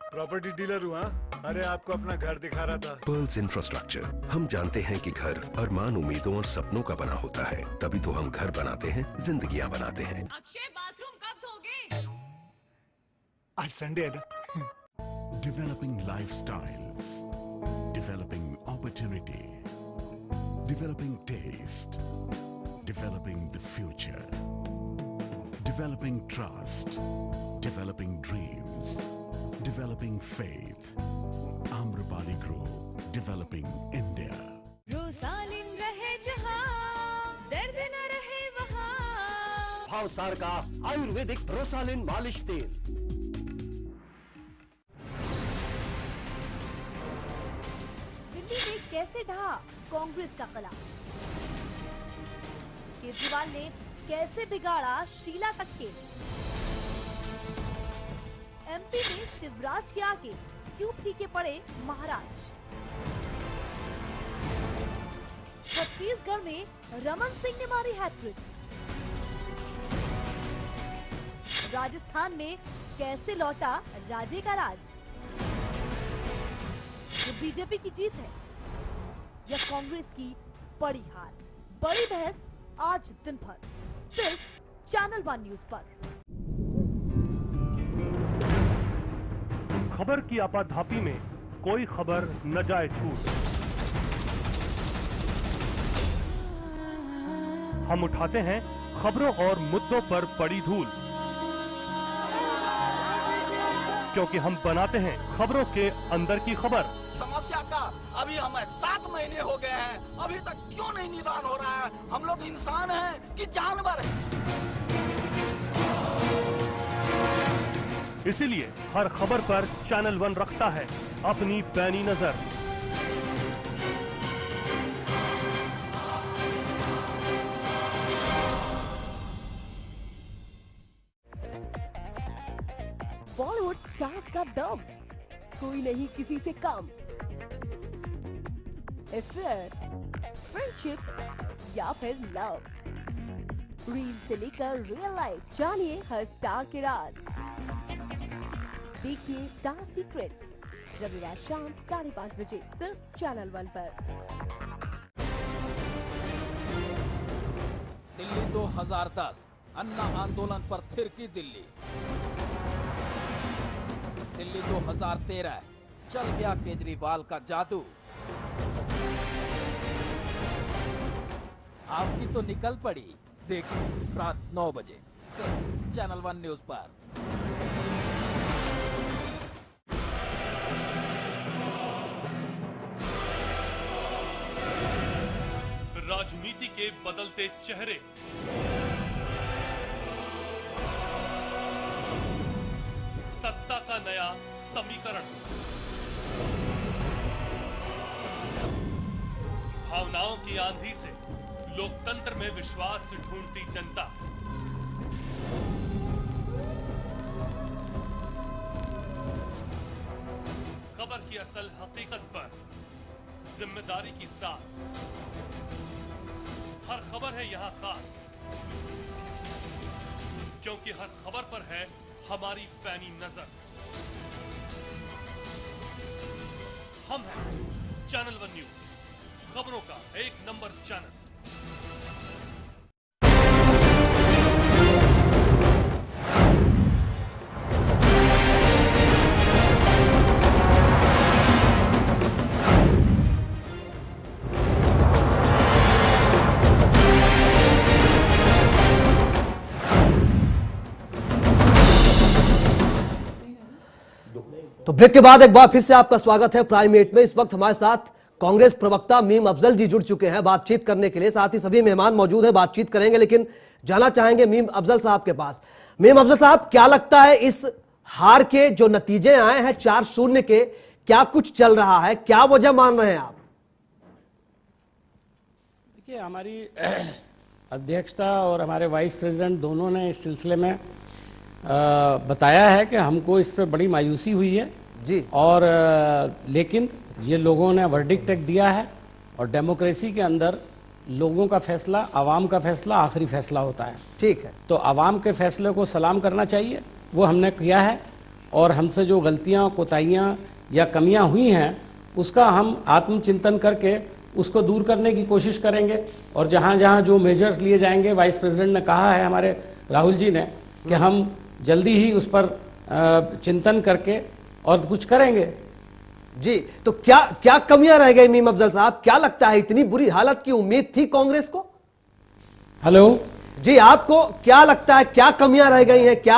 प्रॉपर्टी डीलर हूँ? अरे आपको अपना घर दिखा रहा था। पर्ल्स इंफ्रास्ट्रक्चर, हम जानते हैं कि घर अरमान, उम्मीदों और सपनों का बना होता है, तभी तो हम घर बनाते हैं, जिंदगियां बनाते हैं। अक्षय, बाथरूम कब धोगे? आज संडे है ना। Developing lifestyles, developing opportunity, developing taste, developing the future, developing trust, developing dreams, developing faith. Amrapali Group, developing India. रोसालिन रहे जहां, दर्द न रहे वहां। भावसार का आयुर्वेदिक रोसालिन मालिश तेल। कैसे ढहा कांग्रेस का कला? केजरीवाल ने कैसे बिगाड़ा शीला का खेल? एमपी में शिवराज के आगे क्यों फीके पड़े महाराज? छत्तीसगढ़ में रमन सिंह ने मारी हैट्रिक। राजस्थान में कैसे लौटा राजे का राज? ये बीजेपी की जीत है या कांग्रेस की बड़ी हार? बड़ी बहस आज दिन भर सिर्फ चैनल 1 न्यूज पर। खबर की आपाधापी में कोई खबर न जाए छूट। हम उठाते हैं खबरों और मुद्दों पर पड़ी धूल, क्योंकि हम बनाते हैं खबरों के अंदर की खबर। समस्या का अभी हमें 7 महीने हो गए हैं, अभी तक क्यों नहीं निदान हो रहा है? हम लोग इंसान हैं कि जानवर हैं? इसीलिए हर खबर पर चैनल 1 रखता है अपनी पैनी नजर। बॉलीवुड स्टार्स का दम, कोई नहीं किसी से कम। अफेयर, फ्रेंडशिप या फिर लव, रील से लेकर रियल लाइफ, जानिए हर स्टार के राज। देखिए स्टार सीक्रेट रविवार शाम 5:30 बजे सिर्फ चैनल 1 पर। दिल्ली 2010 अन्ना आंदोलन पर थिरकी दिल्ली। दिल्ली 2013 चल गया केजरीवाल का जादू। आपकी तो निकल पड़ी। देखिए रात 9 बजे सिर्फ चैनल 1 न्यूज पर। राजनीति के बदलते चेहरे, सत्ता का नया समीकरण, भावनाओं की आंधी से लोकतंत्र में विश्वास ढूंढती जनता। खबर की असल हकीकत पर जिम्मेदारी की साथ हर खबर है यहां खास, क्योंकि हर खबर पर है हमारी पैनी नजर। हम हैं चैनल 1 न्यूज, खबरों का एक नंबर चैनल। तो ब्रेक के बाद एक बार फिर से आपका स्वागत है प्राइम 8 में। इस वक्त हमारे साथ कांग्रेस प्रवक्ता मीम अफजल जी जुड़ चुके हैं बातचीत करने के लिए। साथ ही सभी मेहमान मौजूद हैं, बातचीत करेंगे, लेकिन जाना चाहेंगे मीम अफजल साहब के पास। मीम अफजल साहब, क्या लगता है इस हार के जो नतीजे आए हैं 4-0 के, क्या कुछ चल रहा है, क्या वजह मान रहे हैं आप? देखिए, हमारी अध्यक्षता और हमारे वाइस प्रेसिडेंट दोनों ने इस सिलसिले में बताया है कि हमको इस पर बड़ी मायूसी हुई है जी, और लेकिन ये लोगों ने वर्डिक्ट दिया है और डेमोक्रेसी के अंदर लोगों का फैसला, आवाम का फैसला आखिरी फैसला होता है। ठीक है, तो आवाम के फैसले को सलाम करना चाहिए, वो हमने किया है। और हमसे जो गलतियां, कोताहियां या कमियां हुई हैं उसका हम आत्मचिंतन करके उसको दूर करने की कोशिश करेंगे। और जहां जहां जो मेजर्स लिए जाएंगे, वाइस प्रेसिडेंट ने कहा है हमारे राहुल जी ने कि हम जल्दी ही उस पर चिंतन करके और कुछ करेंगे। जी, तो क्या क्या कमियां रह गई मीम अफजल साहब? क्या लगता है इतनी बुरी हालत की उम्मीद थी कांग्रेस को? हेलो जी, आपको क्या लगता है क्या कमियां रह गई हैं? क्या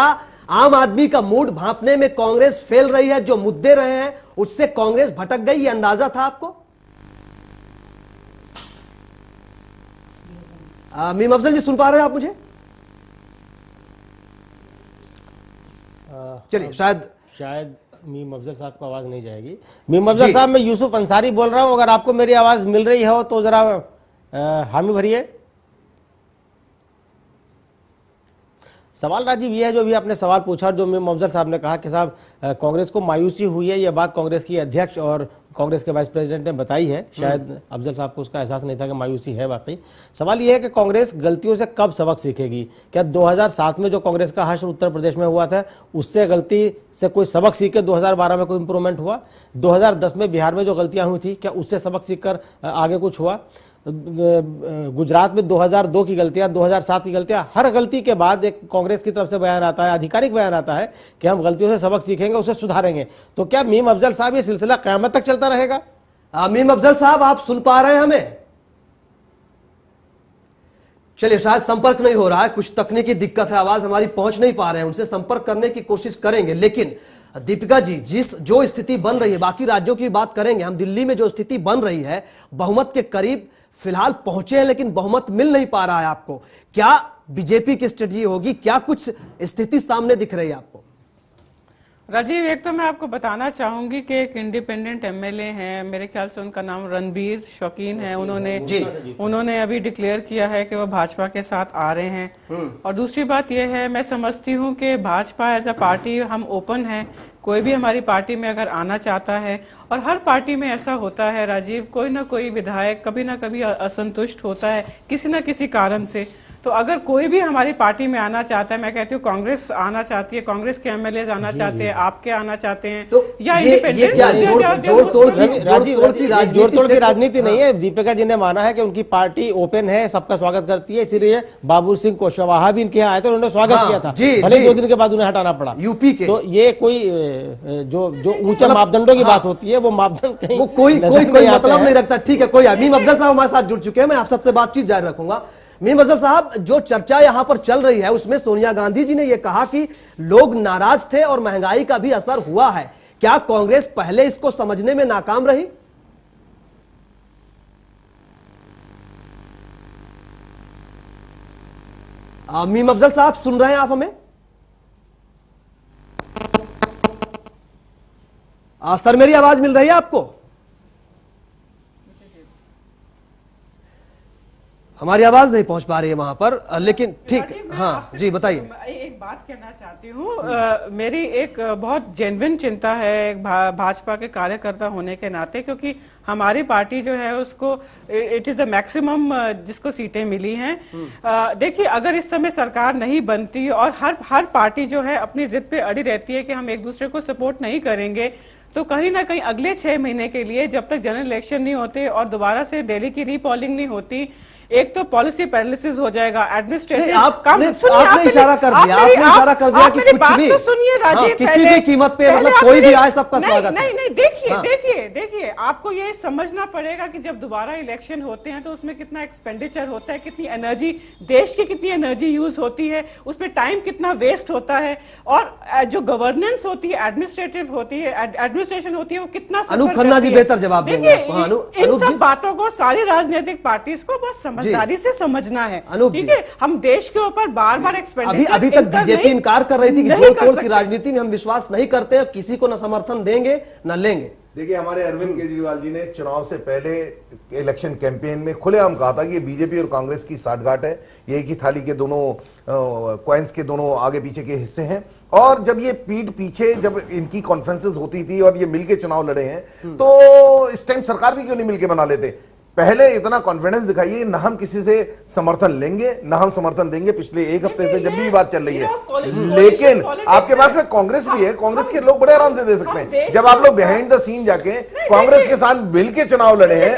आम आदमी का मूड भांपने में कांग्रेस फेल रही है? जो मुद्दे रहे हैं उससे कांग्रेस भटक गई, ये अंदाजा था आपको? मीम अफजल जी, सुन पा रहे हैं आप मुझे? चलिए, शायद मीम अफजल साहब को आवाज नहीं जाएगी। मीम अफजल साहब, मैं यूसुफ अंसारी बोल रहा हूं, अगर आपको मेरी आवाज मिल रही हो तो जरा हामी भरिए। सवाल राजीव ये है, जो भी आपने सवाल पूछा और जो मीम अफजल साहब ने कहा कि साहब कांग्रेस को मायूसी हुई है, यह बात कांग्रेस की अध्यक्ष और कांग्रेस के वाइस प्रेसिडेंट ने बताई है। शायद अफजल साहब को उसका एहसास नहीं था कि मायूसी है वाकई। सवाल यह है कि कांग्रेस गलतियों से कब सबक सीखेगी? क्या 2007 में जो कांग्रेस का हश्र उत्तर प्रदेश में हुआ था उससे गलती से कोई सबक सीख के 2012 में कोई इंप्रूवमेंट हुआ? 2010 में बिहार में जो गलतियां हुई थी क्या उससे सबक सीखकर आगे कुछ हुआ? गुजरात में 2002 की गलतियां, 2007 की गलतियां, हर गलती के बाद एक कांग्रेस की तरफ से बयान आता है, आधिकारिक बयान आता है कि हम गलतियों से सबक सीखेंगे, उसे सुधारेंगे। तो क्या मीम अफजल साहब ये सिलसिला क़यामत तक चलता रहेगा? मीम अफजल साहब, आप सुन पा रहे हैं हमें? चलिए, शायद संपर्क नहीं हो रहा है, कुछ तकनीकी दिक्कत है, आवाज हमारी पहुंच नहीं पा रहे हैं, उनसे संपर्क करने की कोशिश करेंगे। लेकिन दीपिका जी, जो स्थिति बन रही है, बाकी राज्यों की बात करेंगे हम, दिल्ली में जो स्थिति बन रही है, बहुमत के करीब फिलहाल पहुंचे हैं लेकिन बहुमत मिल नहीं पा रहा है आपको। क्या बीजेपी की स्ट्रेटजी होगी? क्या कुछ स्थिति सामने दिख रही है आपको? राजीव, एक तो मैं आपको बताना चाहूंगी कि एक इंडिपेंडेंट एमएलए हैं, मेरे ख्याल से उनका नाम रणबीर शौकीन है, उन्होंने अभी डिक्लेयर किया है कि वो भाजपा के साथ आ रहे हैं। और दूसरी बात यह है, मैं समझती हूँ कि भाजपा एज अ पार्टी हम ओपन है, कोई भी हमारी पार्टी में अगर आना चाहता है, और हर पार्टी में ऐसा होता है राजीव, कोई ना कोई विधायक कभी ना कभी असंतुष्ट होता है किसी ना किसी कारण से। तो अगर कोई भी हमारी पार्टी में आना चाहता है, मैं कहती हूँ कांग्रेस आना चाहती है, कांग्रेस के एमएलए आना चाहते हैं, आपके आना चाहते हैं, तो या इंडिपेंडेंट जोड़ तोड़ की राजनीति नहीं है। दीपिका जी ने माना है कि उनकी पार्टी ओपन है, सबका स्वागत करती है, इसीलिए बाबू सिंह कुशवाहा भी इनके यहाँ आए थे, उन्होंने स्वागत किया था, भले 2 दिन के बाद उन्हें हटाना पड़ा यूपी के। तो ये कोई जो ऊंचे मापदंडों की बात होती है, वो मापदंड कहीं कोई मतलब नहीं रखता। ठीक है, कोई मीम अफजल साहब हमारे साथ जुड़ चुके हैं, मैं आप सबसे बातचीत जारी रखूंगा। मीम अफजल साहब, जो चर्चा यहां पर चल रही है उसमें सोनिया गांधी जी ने यह कहा कि लोग नाराज थे और महंगाई का भी असर हुआ है। क्या कांग्रेस पहले इसको समझने में नाकाम रही? मीम अफजल साहब, सुन रहे हैं आप हमें? सर, मेरी आवाज मिल रही है आपको? हमारी आवाज नहीं पहुंच पा रही है वहां पर, लेकिन ठीक। हाँ जी, बताइए। एक बात कहना चाहती हूँ, मेरी एक बहुत जेन्युइन चिंता है भाजपा के कार्यकर्ता होने के नाते, क्योंकि हमारी पार्टी जो है उसको इट इज द मैक्सिमम जिसको सीटें मिली हैं। देखिए, अगर इस समय सरकार नहीं बनती और हर पार्टी जो है अपनी जिद पे अड़ी रहती है कि हम एक दूसरे को सपोर्ट नहीं करेंगे, तो कहीं ना कहीं अगले 6 महीने के लिए, जब तक जनरल इलेक्शन नहीं होते और दोबारा से दिल्ली की रीपोलिंग नहीं होती, एक तो पॉलिसी पैरालिसिस हो जाएगा, एडमिनिस्ट्रेटिव आपने इशारा कर दिया कि कुछ भी तो सुनिए राजीव, किसी भी कीमत पे, मतलब कोई भी आए सबका स्वागत। नहीं, देखिए, आपको ये समझना पड़ेगा कि जब दोबारा इलेक्शन होते हैं तो उसमें कितना एक्सपेंडिचर होता है, कितनी एनर्जी, देश की कितनी एनर्जी यूज होती है, उसमें टाइम कितना वेस्ट होता है, और जो गवर्नेंस होती है, एडमिनिस्ट्रेटिव होती है, एडमिनिस्ट्रेशन होती है, वो कितना अनूप खन्ना जी बेहतर जवाब देंगे। इन सब बातों को सारी राजनीतिक पार्टी को बस समझदारी से समझना है, ठीक है? हम देश के ऊपर बार-बार एक्सपेंडिचर, अभी तक बीजेपी इनकार कर रही थी कि जोड़ तोड़ की राजनीति में हम विश्वास नहीं करते, किसी को न समर्थन देंगे न लेंगे। देखिए, हमारे अरविंद केजरीवाल जी ने चुनाव से पहले इलेक्शन कैंपेन में खुलेआम कहा था कि बीजेपी और कांग्रेस की साठगांठ है, ये एक ही थाली के दोनों कॉइन्स के दोनों आगे पीछे के हिस्से हैं। और जब ये पीठ पीछे जब इनकी कॉन्फ्रेंसेस होती थी और ये मिलके चुनाव लड़े हैं, तो इस टाइम सरकार भी क्यों नहीं मिलके बना लेते? पहले इतना कॉन्फिडेंस दिखाइए, ना हम किसी से समर्थन लेंगे ना हम समर्थन देंगे। पिछले 1 हफ्ते से जब भी बात चल रही है, लेकिन आपके पास में कांग्रेस भी है, कांग्रेस के लोग बड़े आराम से दे सकते हैं। जब आप लोग बिहाइंड द सीन जाके कांग्रेस के साथ मिलके चुनाव लड़े हैं,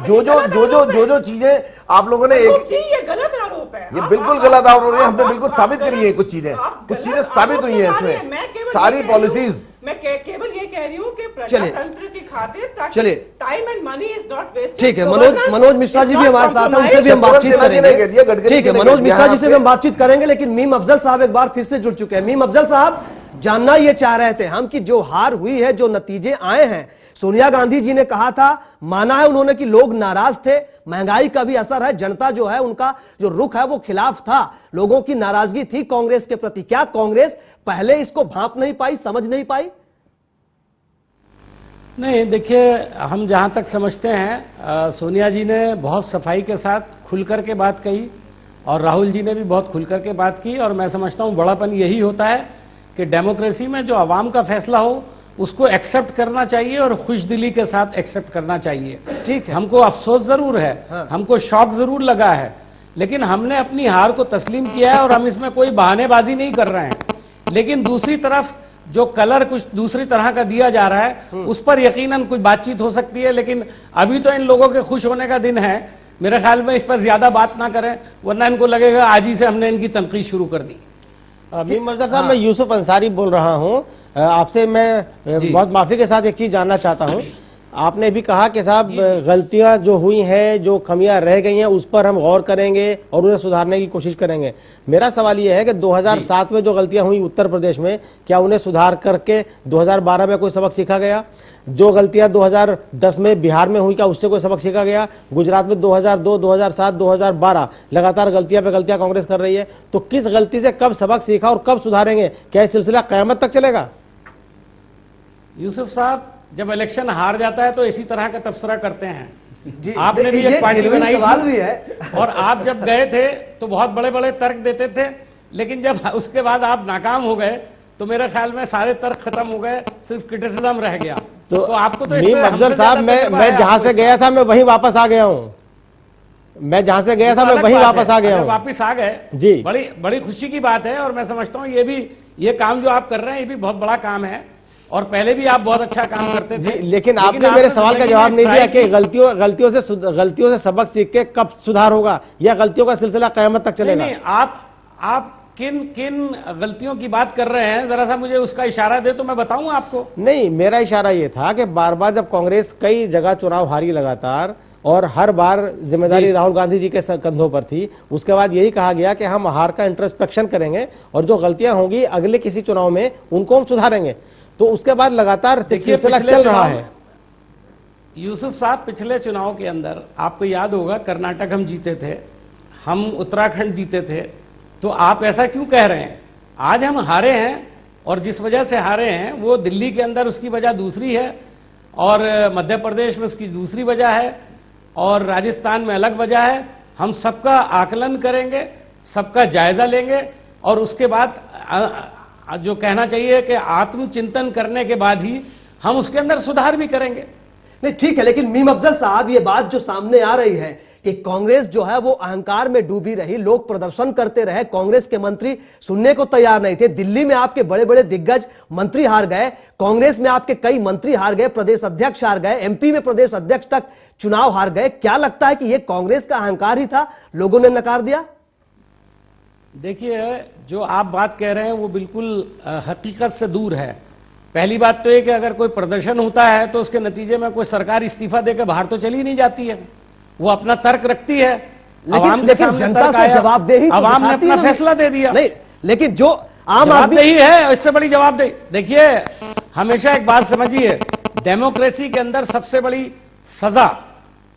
जो चीजें आप लोगों ने ये गलत आरोप है, ये बिल्कुल गलत आरोप है, हमने बिल्कुल साबित करी है, कुछ चीजें साबित हुई है इसमें, सारी पॉलिसीज। मैं केवल ये कह रही हूँ कि प्रजातंत्र की खातिर, चलिए, time and money is not wasted. ठीक है, मनोज मिश्रा जी भी हमारे साथ हैं, उनसे भी हम बातचीत करेंगे। ठीक है, मनोज मिश्रा जी से भी हम बातचीत करेंगे, लेकिन मीम अफजल साहब एक बार फिर से जुड़ चुके हैं। मीम अफजल साहब, जानना ये चाह रहे थे हम कि जो हार हुई है, जो नतीजे आए हैं, सोनिया गांधी जी ने कहा था, माना है उन्होंने कि लोग नाराज थे, महंगाई का भी असर है, जनता जो है उनका जो रुख है वो खिलाफ था, लोगों की नाराजगी थी कांग्रेस के प्रति। क्या कांग्रेस पहले इसको भांप नहीं पाई, समझ नहीं पाई? नहीं, देखिए, हम जहाँ तक समझते हैं सोनिया जी ने बहुत सफाई के साथ खुल कर के बात कही और राहुल जी ने भी बहुत खुल कर के बात की, और मैं समझता हूँ बड़ापन यही होता है कि डेमोक्रेसी में जो आवाम का फैसला हो उसको एक्सेप्ट करना चाहिए और खुशदिली के साथ एक्सेप्ट करना चाहिए। ठीक है, हमको अफसोस जरूर है, हमको शौक जरूर लगा है, लेकिन हमने अपनी हार को तस्लीम किया है और हम इसमें कोई बहानेबाजी नहीं कर रहे हैं। लेकिन दूसरी तरफ जो कलर कुछ दूसरी तरह का दिया जा रहा है उस पर यकीनन कुछ बातचीत हो सकती है, लेकिन अभी तो इन लोगों के खुश होने का दिन है। मेरे ख्याल में इस पर ज्यादा बात ना करें, वरना इनको लगेगा आज ही से हमने इनकी तनकीद शुरू कर दी। मीम अफजल साहब, मैं यूसुफ अंसारी बोल रहा हूँ। आपसे मैं बहुत माफी के साथ एक चीज जानना चाहता हूँ। आपने भी कहा कि साहब गलतियां जो हुई हैं, जो कमियां रह गई हैं, उस पर हम गौर करेंगे और उन्हें सुधारने की कोशिश करेंगे। मेरा सवाल यह है कि 2007 में जो गलतियां हुई उत्तर प्रदेश में, क्या उन्हें सुधार करके 2012 में कोई सबक सीखा गया? जो गलतियां 2010 में बिहार में हुई, क्या उससे कोई सबक सीखा गया? गुजरात में 2002, 2007, 2012 लगातार गलतियां पे गलतियां कांग्रेस कर रही है, तो किस गलती से कब सबक सीखा और कब सुधारेंगे? क्या यह सिलसिला क़यामत तक चलेगा? यूसुफ साहब, जब इलेक्शन हार जाता है तो इसी तरह का तबसरा करते हैं। आपने भी एक पार्टी बनाई थी है। और आप जब गए थे तो बहुत बड़े बड़े तर्क देते थे, लेकिन जब उसके बाद आप नाकाम हो गए तो मेरे ख्याल में सारे तर्क खत्म हो गए, सिर्फ क्रिटिसिज्म रह गया। तो आपको तो अफजल साहब, मैं जहां से गया था मैं वहीं वापस आ गया हूँ। मैं जहां से गया था मैं वहीं वापस आ गया हूँ। वापस आ गए जी, बड़ी खुशी की बात है। और मैं समझता हूँ ये काम जो आप कर रहे हैं ये भी बहुत बड़ा काम है, और पहले भी आप बहुत अच्छा काम करते थे। लेकिन आपने मेरे सवाल का जवाब नहीं दिया कि गलतियों से सबक सीख के कब सुधार होगा, या गलतियों का सिलसिला क़यामत तक चलेगा? नहीं, आप किन गलतियों की बात कर रहे हैं, जरा सा मुझे उसका इशारा दे तो मैं बताऊं आपको। नहीं, मेरा इशारा ये था कि बार बार जब कांग्रेस कई जगह चुनाव हारी लगातार, और हर बार जिम्मेदारी राहुल गांधी जी के कंधों पर थी, उसके बाद यही कहा गया कि हम हार का इंट्रोस्पेक्शन करेंगे और जो गलतियां होंगी अगले किसी चुनाव में उनको हम सुधारेंगे। तो उसके बाद लगातार सिलसिला चल रहा है। यूसुफ साहब, पिछले चुनाव के अंदर आपको याद होगा कर्नाटक हम जीते थे, हम उत्तराखंड जीते थे, तो आप ऐसा क्यों कह रहे हैं? आज हम हारे हैं, और जिस वजह से हारे हैं वो दिल्ली के अंदर उसकी वजह दूसरी है, और मध्य प्रदेश में उसकी दूसरी वजह है, और राजस्थान में अलग वजह है। हम सबका आकलन करेंगे, सबका जायजा लेंगे, और उसके बाद जो कहना चाहिए कि आत्मचिंतन करने के बाद ही हम उसके अंदर सुधार भी करेंगे। नहीं, ठीक है, लेकिन मीम अफजल साहब, ये बात जो सामने आ रही है कि कांग्रेस जो है वो अहंकार में डूबी रही, लोग प्रदर्शन करते रहे, कांग्रेस के मंत्री सुनने को तैयार नहीं थे। दिल्ली में आपके बड़े बड़े दिग्गज मंत्री हार गए, कांग्रेस में आपके कई मंत्री हार गए, प्रदेश अध्यक्ष हार गए, एमपी में प्रदेश अध्यक्ष तक चुनाव हार गए। क्या लगता है कि यह कांग्रेस का अहंकार ही था, लोगों ने नकार दिया? देखिए, जो आप बात कह रहे हैं वो बिल्कुल हकीकत से दूर है। पहली बात तो ये कि अगर कोई प्रदर्शन होता है तो उसके नतीजे में कोई सरकार इस्तीफा देकर बाहर तो चली नहीं जाती है, वो अपना तर्क रखती है। लेकिन जनता से जवाबदेही आवाम ने अपना फैसला दे दिया। नहीं, लेकिन जो आम आदमी जवाबदेही है, इससे बड़ी जवाबदेही देखिए, हमेशा एक बात समझिए, डेमोक्रेसी के अंदर सबसे बड़ी सजा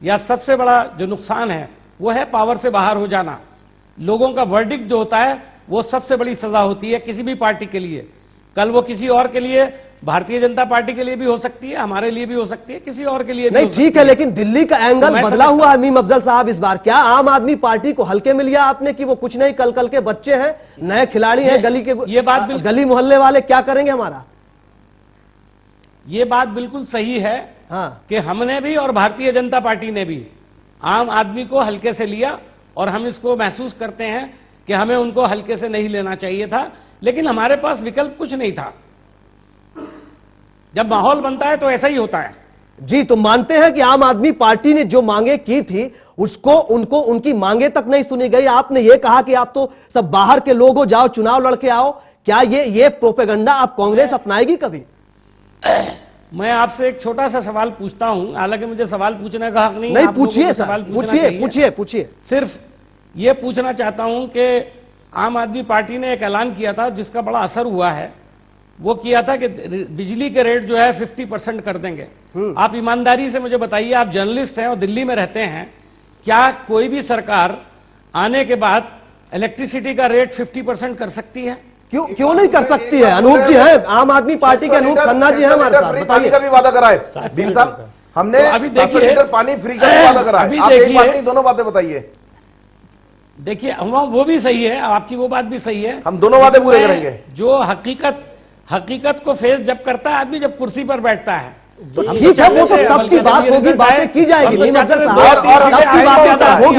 या सबसे बड़ा जो नुकसान है वो है पावर से बाहर हो जाना। लोगों का वर्डिक्ट जो होता है वो सबसे बड़ी सजा होती है किसी भी पार्टी के लिए। कल वो किसी और के लिए, भारतीय जनता पार्टी के लिए भी हो सकती है, हमारे लिए भी हो सकती है, किसी और के लिए भी नहीं, ठीक है, लेकिन दिल्ली का एंगल बदला हुआ है मीम अफजल साहब इस बार। क्या आम आदमी पार्टी को हल्के में लिया आपने कि वो कुछ नहीं, कल कल के बच्चे हैं, नए खिलाड़ी हैं, गली के ये बात गली मोहल्ले वाले क्या करेंगे हमारा? ये बात बिल्कुल सही है कि हमने भी और भारतीय जनता पार्टी ने भी आम आदमी को हल्के से लिया, और हम इसको महसूस करते हैं कि हमें उनको हल्के से नहीं लेना चाहिए था, लेकिन हमारे पास विकल्प कुछ नहीं था। जब माहौल बनता है तो ऐसा ही होता है। जी, तो मानते हैं कि आम आदमी पार्टी ने जो मांगे की थी उसको उनकी मांगे तक नहीं सुनी गई। आपने ये कहा कि आप तो सब बाहर के लोग हो, जाओ चुनाव लड़के आओ। क्या ये प्रोपेगेंडा आप कांग्रेस अपनाएगी कभी? मैं आपसे एक छोटा सा सवाल पूछता हूं, हालांकि मुझे सवाल पूछने का हक नहीं। नहीं, पूछिए सवाल, पूछिए। सिर्फ ये पूछना चाहता हूं कि आम आदमी पार्टी ने एक ऐलान किया था जिसका बड़ा असर हुआ है। वो किया था कि बिजली के रेट जो है 50% कर देंगे। आप ईमानदारी से मुझे बताइए, आप जर्नलिस्ट हैं और दिल्ली में रहते हैं, क्या कोई भी सरकार आने के बाद इलेक्ट्रिसिटी का रेट 50% कर सकती है? क्यों नहीं कर सकती है? अनूप जी हैं, आम आदमी पार्टी के अनूप खन्ना जी हैं हमारे साथ, पानी का भी वादा करा है भीम साहब, हमने तो अभी देखिए, लीटर पानी फ्री का भी वादा करा है। आप एक बात नहीं, दोनों बातें बताइए। देखिए वो भी सही है, आपकी वो बात भी सही है, हम दोनों बातें पूरे करेंगे। जो हकीकत को फेस जब करता है आदमी, जब कुर्सी पर बैठता है, तो ठीक है, वो तो तब की बात होगी, बातें की जाएगी,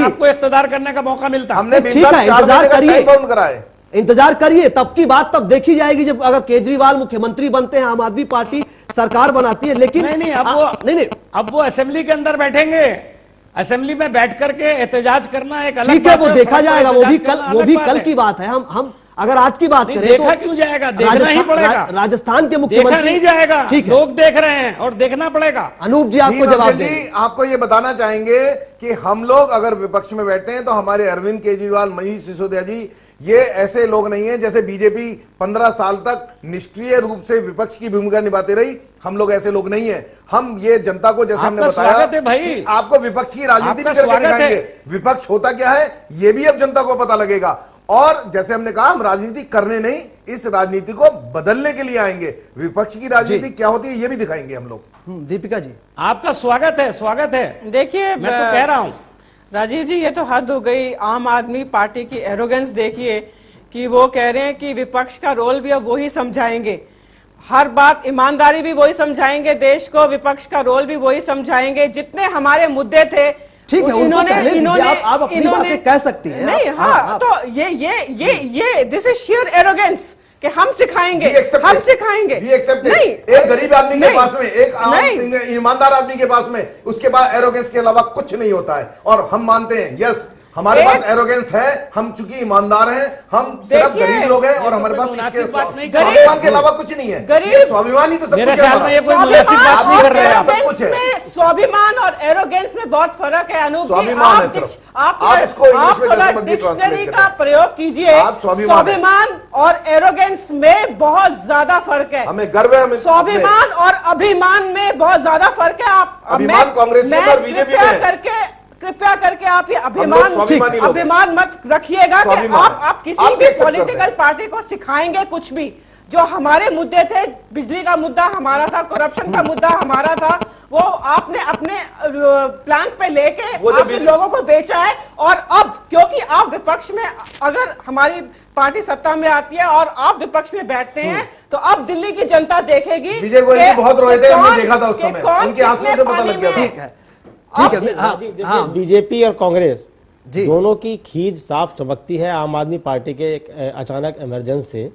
आपको इख्तियार करने का मौका मिलता। हमने ठीक है, इंतजार करिए, इंतजार करिए, तब की बात तब देखी जाएगी जब अगर केजरीवाल मुख्यमंत्री बनते हैं, आम आदमी पार्टी सरकार बनाती है। लेकिन नहीं, अब वो असेंबली के अंदर बैठेंगे, असेंबली में बैठ करके एहतजाज करना एक अलग ठीक है, वो देखा जाएगा, वो भी कल की बात है। हम अगर आज की बात करें देखा क्यों जाएगा, देखना ही पड़ेगा। राजस्थान के मुख्यमंत्री देखा नहीं जाएगा, लोग देख रहे हैं और देखना पड़ेगा। अनूप जी आपको जवाब दें। आपको ये बताना चाहेंगे कि हम लोग अगर विपक्ष में बैठते हैं तो हमारे अरविंद केजरीवाल, मनीष सिसोदिया जी, ये ऐसे लोग नहीं है जैसे बीजेपी 15 साल तक निष्क्रिय रूप से विपक्ष की भूमिका निभाती रही। हम लोग ऐसे लोग नहीं है। हम ये जनता को, जैसे हमने बताया है भाई, आपको विपक्ष की राजनीति भी करके दिखाएंगे। विपक्ष होता क्या है ये भी अब जनता को पता लगेगा। और जैसे हमने कहा, हम राजनीति करने नहीं, इस राजनीति को बदलने के लिए आएंगे। विपक्ष की राजनीति क्या होती है ये भी दिखाएंगे हम लोग। दीपिका जी आपका स्वागत है, स्वागत है। देखिए, मैं तो कह रहा हूं राजीव जी, ये तो हद हो गई। आम आदमी पार्टी की एरोगेंस देखिए कि वो कह रहे हैं कि विपक्ष का रोल भी अब वही समझाएंगे, हर बात ईमानदारी भी वही समझाएंगे देश को, विपक्ष का रोल भी वही समझाएंगे। जितने हमारे मुद्दे थे, ठीक है, इन्होंने आप अपनी बातें कह सकती हैं। नहीं, हाँ, तो ये दिस इज शेयर एरोगेंस कि हम सिखाएंगे, हम सिखाएंगे। नहीं, एक गरीब आदमी के पास में, एक ईमानदार आदमी के पास में, उसके पास एरोगेंस के अलावा कुछ नहीं होता है। और हम मानते हैं, यस, हमारे पास एरोगेंस है, हम चूंकि ईमानदार हैं, हम सिर्फ गरीब लोग हैं और हमारे पास स्वाभिमान के अलावा कुछ नहीं है। गरीब स्वाभिमान ही तो सब मेरे कुछ ख्याल में ये कोई मुनासिब बात नहीं कर रहे हैं। सब कुछ है। स्वाभिमान और एरोगेंस में बहुत फर्क है अनूप जी। आप थोड़ा डिक्शनरी का प्रयोग कीजिए। स्वाभिमान और एरोगेंस में बहुत ज्यादा फर्क है। हमें गर्व है, स्वाभिमान और अभिमान में बहुत ज्यादा फर्क है। आप अभिमान कांग्रेस और बीजेपी में, कृपया करके आप ये अभिमान मत रखिएगा कि आप किसी भी पॉलिटिकल पार्टी को सिखाएंगे कुछ भी। जो हमारे मुद्दे थे, बिजली का मुद्दा हमारा था, करप्शन का मुद्दा हमारा था, वो आपने अपने प्लान पे लेके आपने लोगों को बेचा है। और अब क्योंकि आप विपक्ष में, अगर हमारी पार्टी सत्ता में आती है और आप विपक्ष में बैठते हैं, तो अब दिल्ली की जनता देखेगी। विजय गोयल जी बहुत रोए थे, हमने देखा था उस समय, उनके आंसुओं से पता लग गया। ठीक है, बीजेपी और कांग्रेस दोनों की खींच साफ चमकती है आम आदमी पार्टी के एक अचानक इमरजेंस से।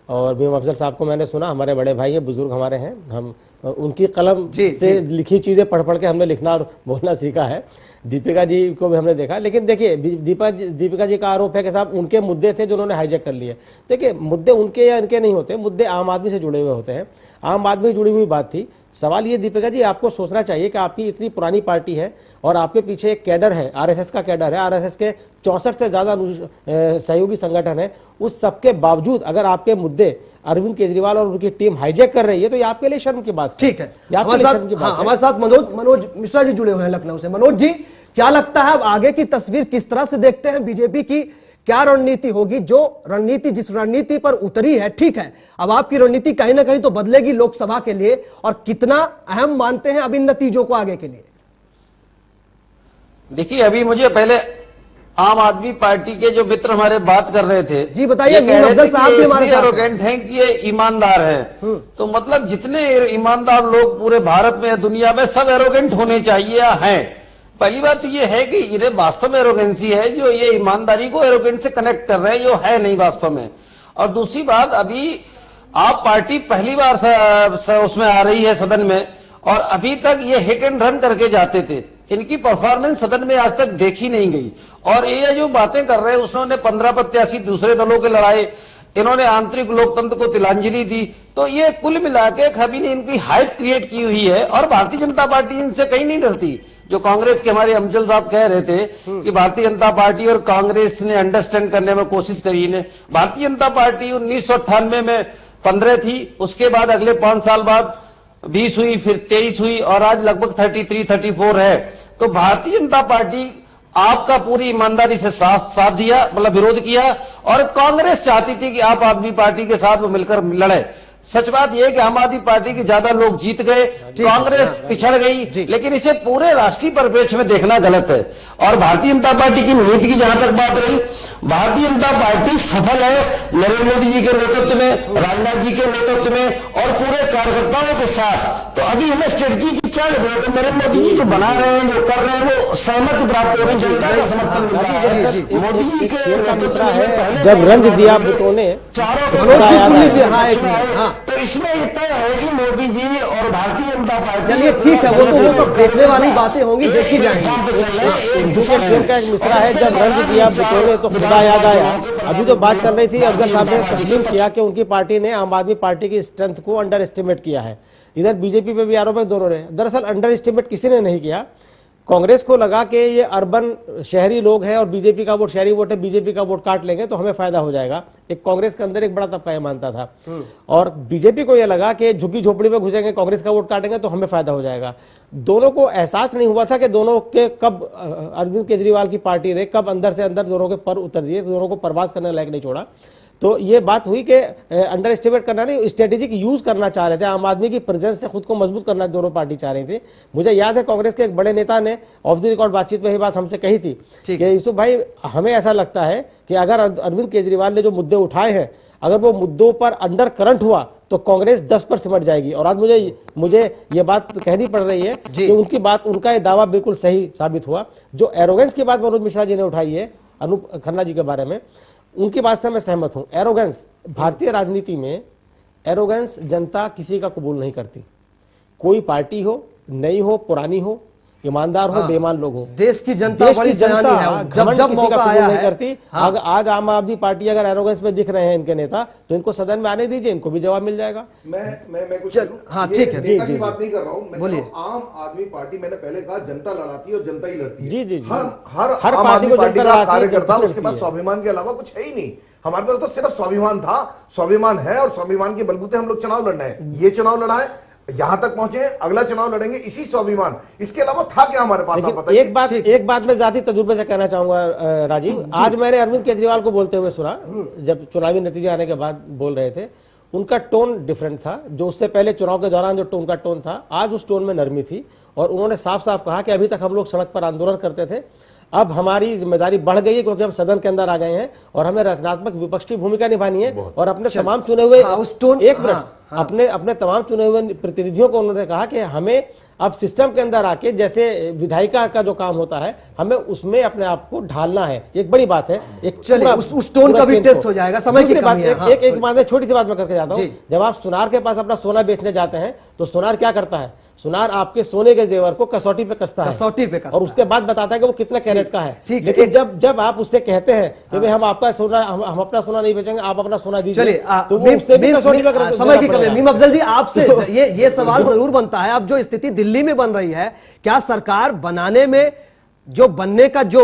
और भीम अफजल साहब को मैंने सुना, हमारे बड़े भाई हैं, बुजुर्ग हमारे हैं, हम उनकी कलम से लिखी चीजें पढ़ पढ़ के हमने लिखना और बोलना सीखा है। दीपिका जी को भी हमने देखा। लेकिन देखिए, दीपिका जी का आरोप है कि साहब उनके मुद्दे थे जो उन्होंने हाईजैक कर लिए। देखिए, मुद्दे उनके या इनके नहीं होते, मुद्दे आम आदमी से जुड़े हुए होते हैं, आम आदमी से जुड़ी हुई बात थी। सवाल ये दीपिका जी, आपको सोचना चाहिए कि आपकी इतनी पुरानी पार्टी है और आपके पीछे एक कैडर है, आरएसएस का कैडर है, आरएसएस के 64 से ज्यादा सहयोगी संगठन है। उस सबके बावजूद अगर आपके मुद्दे अरविंद केजरीवाल और उनकी टीम हाईजैक कर रही है तो ये आपके लिए शर्म की बात। ठीक है, हमारे साथ मनोज मिश्रा जी जुड़े हुए हैं लखनऊ से। मनोज जी, क्या लगता है अब आगे की तस्वीर किस तरह से देखते हैं? बीजेपी की क्या रणनीति होगी? जो रणनीति जिस रणनीति पर उतरी है, ठीक है, अब आपकी रणनीति कहीं ना कहीं तो बदलेगी लोकसभा के लिए, और कितना अहम मानते हैं अब इन नतीजों को आगे के लिए? देखिए, अभी मुझे पहले आम आदमी पार्टी के जो मित्र हमारे बात कर रहे थे, जी बताइए, एरोगेंट हैं कि ये ईमानदार हैं। तो मतलब जितने ईमानदार लोग पूरे भारत में, दुनिया में, सब एरोगेंट होने चाहिए या हैं। पहली बात तो ये है कि ये वास्तव में एरोगेंसी है जो ये ईमानदारी को एरोगेंट से कनेक्ट कर रहे हैं, जो है नहीं वास्तव में। और दूसरी बात, अभी आप पार्टी पहली बार उसमें आ रही है सदन में, और अभी तक ये हिट एंड रन करके जाते थे। इनकी परफॉर्मेंस सदन में आज तक देखी नहीं गई। और ये जो बातें कर रहे हैं, उसने 15 प्रत्याशी दूसरे दलों के लड़ाए, इन्होंने आंतरिक लोकतंत्र को तिलांजलि दी। तो ये कुल मिला के सभी ने इनकी हाइप क्रिएट की हुई है। और भारतीय जनता पार्टी इनसे कहीं नहीं डरती। जो कांग्रेस के हमारे अमजद साहब कह रहे थे कि भारतीय जनता पार्टी और कांग्रेस ने अंडरस्टैंड करने में कोशिश करी ने। भारतीय जनता पार्टी 1998 में 15 थी, उसके बाद अगले 5 साल बाद 20 हुई, फिर 23 हुई, और आज लगभग 33-34 है। तो भारतीय जनता पार्टी आपका पूरी ईमानदारी से साथ दिया, मतलब विरोध किया, और कांग्रेस चाहती थी कि आप आदमी पार्टी के साथ वो मिलकर लड़े। सच बात यह है कि आम आदमी पार्टी के ज्यादा लोग जीत गए, कांग्रेस पिछड़ गई, लेकिन इसे पूरे राष्ट्रीय परिप्रेक्ष्य में देखना गलत है। और भारतीय जनता पार्टी की नीति की जहां तक बात रही, भारतीय जनता पार्टी सफल है नरेंद्र मोदी जी के नेतृत्व में, राजनाथ जी के नेतृत्व में और पूरे कार्यकर्ताओं के साथ। तो अभी हमें स्ट्रेटजी की क्या जरूरत है? नरेंद्र मोदी जी जो बना रहे हैं, जो कर रहे हैं, वो सहमति प्राप्त हो रही है, जनता का समर्थन मिल रहा है। मोदी जी के नेतृत्व में जब रंज दिया भुट्टो ने, तो इसमें ये तय है कि मोदी जी और भारतीय जनता पार्टी, चलिए ठीक है, वो तो देखने वाली बातें होंगी, देखी जाएंगी। दूसरे शेर का एक मिसरा है, जब रंज दिया भुट्टो ने तो खुदा याद आया। अभी जो बात चल रही थी, अफजल साहब ने तस्लीम किया कि उनकी पार्टी ने आम आदमी पार्टी की स्ट्रेंथ को अंडर एस्टिमेट किया है। इधर बीजेपी पे भी आरोप है, दोनों ने। दरअसल अंडर एस्टिमेट किसी ने नहीं किया। कांग्रेस को लगा कि ये अर्बन शहरी लोग हैं और बीजेपी का वोट शहरी वोट है, बीजेपी का वोट काट लेंगे तो हमें फायदा हो जाएगा। एक कांग्रेस के अंदर एक बड़ा तबका ये मानता था, और बीजेपी को यह लगा कि झुग्गी झोपड़ी में घुसेंगे, कांग्रेस का वोट काटेंगे तो हमें फायदा हो जाएगा। दोनों को एहसास नहीं हुआ था कि दोनों के कब अरविंद केजरीवाल की पार्टी ने कब अंदर से अंदर दोनों के पर उतर दिए, दोनों को प्रवास करने लायक नहीं छोड़ा। तो ये बात हुई कि अंडर एस्टिमेट करना नहीं, स्ट्रेटेजिक यूज करना चाह रहे थे, आम आदमी की प्रेजेंस से खुद को मजबूत करना दोनों पार्टी चाह रही थी। मुझे याद है कांग्रेस के एक बड़े नेता ने ऑफ द रिकॉर्ड बातचीत में ये बात हमसे कही थी कि यूसुफ भाई, हमें ऐसा लगता है कि अगर अरविंद केजरीवाल ने जो मुद्दे उठाए हैं, अगर वो मुद्दों पर अंडर करंट हुआ तो कांग्रेस 10 पर सिमट जाएगी। और आज मुझे ये बात कहनी पड़ रही है कि उनकी बात, उनका ये दावा बिल्कुल सही साबित हुआ। जो एरोगेंस की बात मनोज मिश्रा जी ने उठाई है अनूप खन्ना जी के बारे में, उनकी बात से मैं सहमत हूं। एरोगेंस, भारतीय राजनीति में एरोगेंस जनता किसी का कबूल नहीं करती। कोई पार्टी हो, नई हो, पुरानी हो, ईमानदार हो, बेईमान लोग हो, देश की जनता जब मौका आया नहीं करती। आज आम आदमी पार्टी अगर एरोगेंस में दिख रहे हैं इनके नेता, तो इनको सदन में आने दीजिए, इनको भी जवाब मिल जाएगा। मैं कुछ हाँ ठीक है, नेता की बात नहीं कर रहा हूँ। बोलिए। आम आदमी पार्टी, मैंने पहले कहा जनता लड़ाती है और जनता ही लड़ती है। जी जी, हर पार्टी को पार्टी का कार्यकर्ता, उसके पास स्वाभिमान के अलावा कुछ है ही नहीं। हमारे पास तो सिर्फ स्वाभिमान था, स्वाभिमान है, और स्वाभिमान के बलबूते हम लोग चुनाव लड़ना है। ये चुनाव लड़ा है, यहां तक पहुंचे, अगला चुनाव लड़ेंगे इसी स्वाभिमान, इसके अलावा था क्या हमारे पास? आप बताइए। एक बात मैं जाती तजुर्बे से कहना चाहूंगा राजीव, आज मैंने अरविंद केजरीवाल को बोलते हुए सुना, जब चुनावी नतीजे आने के बाद बोल रहे थे, उनका टोन डिफरेंट था। जो उससे पहले चुनाव के दौरान जो उनका टोन था, आज उस टोन में नरमी थी। और उन्होंने साफ साफ कहा कि अभी तक हम लोग सड़क पर आंदोलन करते थे, अब हमारी जिम्मेदारी बढ़ गई है क्योंकि हम सदन के अंदर आ गए हैं और हमें रचनात्मक विपक्ष की भूमिका निभानी है। और अपने तमाम चुने हुए अपने तमाम चुने हुए प्रतिनिधियों को उन्होंने कहा कि हमें अब सिस्टम के अंदर आके, जैसे विधायिका का जो काम होता है, हमें उसमें अपने आप को ढालना है। एक बड़ी बात है। एक चलिए उस टोन का भी टेस्ट हो जाएगा, समय की कमी है। एक बात, छोटी सी बात मैं करके जाता हूँ। जब आप सुनार के पास अपना सोना बेचने जाते हैं तो सुनार क्या करता है? सुनार आपके सोने के जेवर को कसौटी पे कसता है, और उसके बाद बताता है कि वो कितना कैरेट का है। लेकिन जब आप उससे कहते हैं कि भाई हम आपका सोना, हम अपना सोना नहीं बेचेंगे, आप अपना सोना दीजिए, तो वो उससे भी कसौटी पे समय की कमी। मीम अफजल जी, आपसे ये सवाल जरूर बनता है, अब जो स्थिति दिल्ली में बन रही है, क्या सरकार बनाने में, जो बनने का जो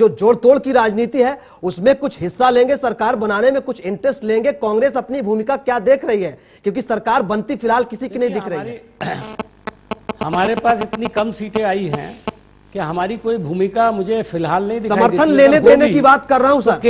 जोड़ तोड़ की राजनीति है, उसमें कुछ हिस्सा लेंगे? सरकार बनाने में कुछ इंटरेस्ट लेंगे? कांग्रेस अपनी भूमिका क्या देख रही है? क्योंकि सरकार बनती फिलहाल किसी की नहीं दिख रही है। हमारे पास इतनी कम सीटें आई हैं कि हमारी कोई भूमिका मुझे फिलहाल नहीं दिखाई देती। समर्थन लेने देने की बात कर रहा हूं सर।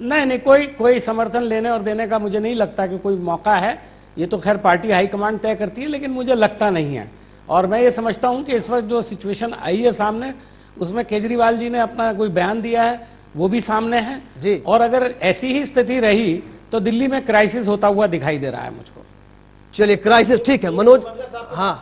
नहीं, कोई समर्थन लेने और देने का मुझे नहीं लगता कि कोई मौका है। ये तो खैर पार्टी हाईकमांड तय करती है, लेकिन मुझे लगता नहीं है। और मैं ये समझता हूं कि इस वक्त जो सिचुएशन आई है सामने, उसमें केजरीवाल जी ने अपना कोई बयान दिया है, वो भी सामने है जी। और अगर ऐसी ही स्थिति रही तो दिल्ली में क्राइसिस होता हुआ दिखाई दे रहा है मुझको। चलिए, क्राइसिस ठीक है। मनोज, हाँ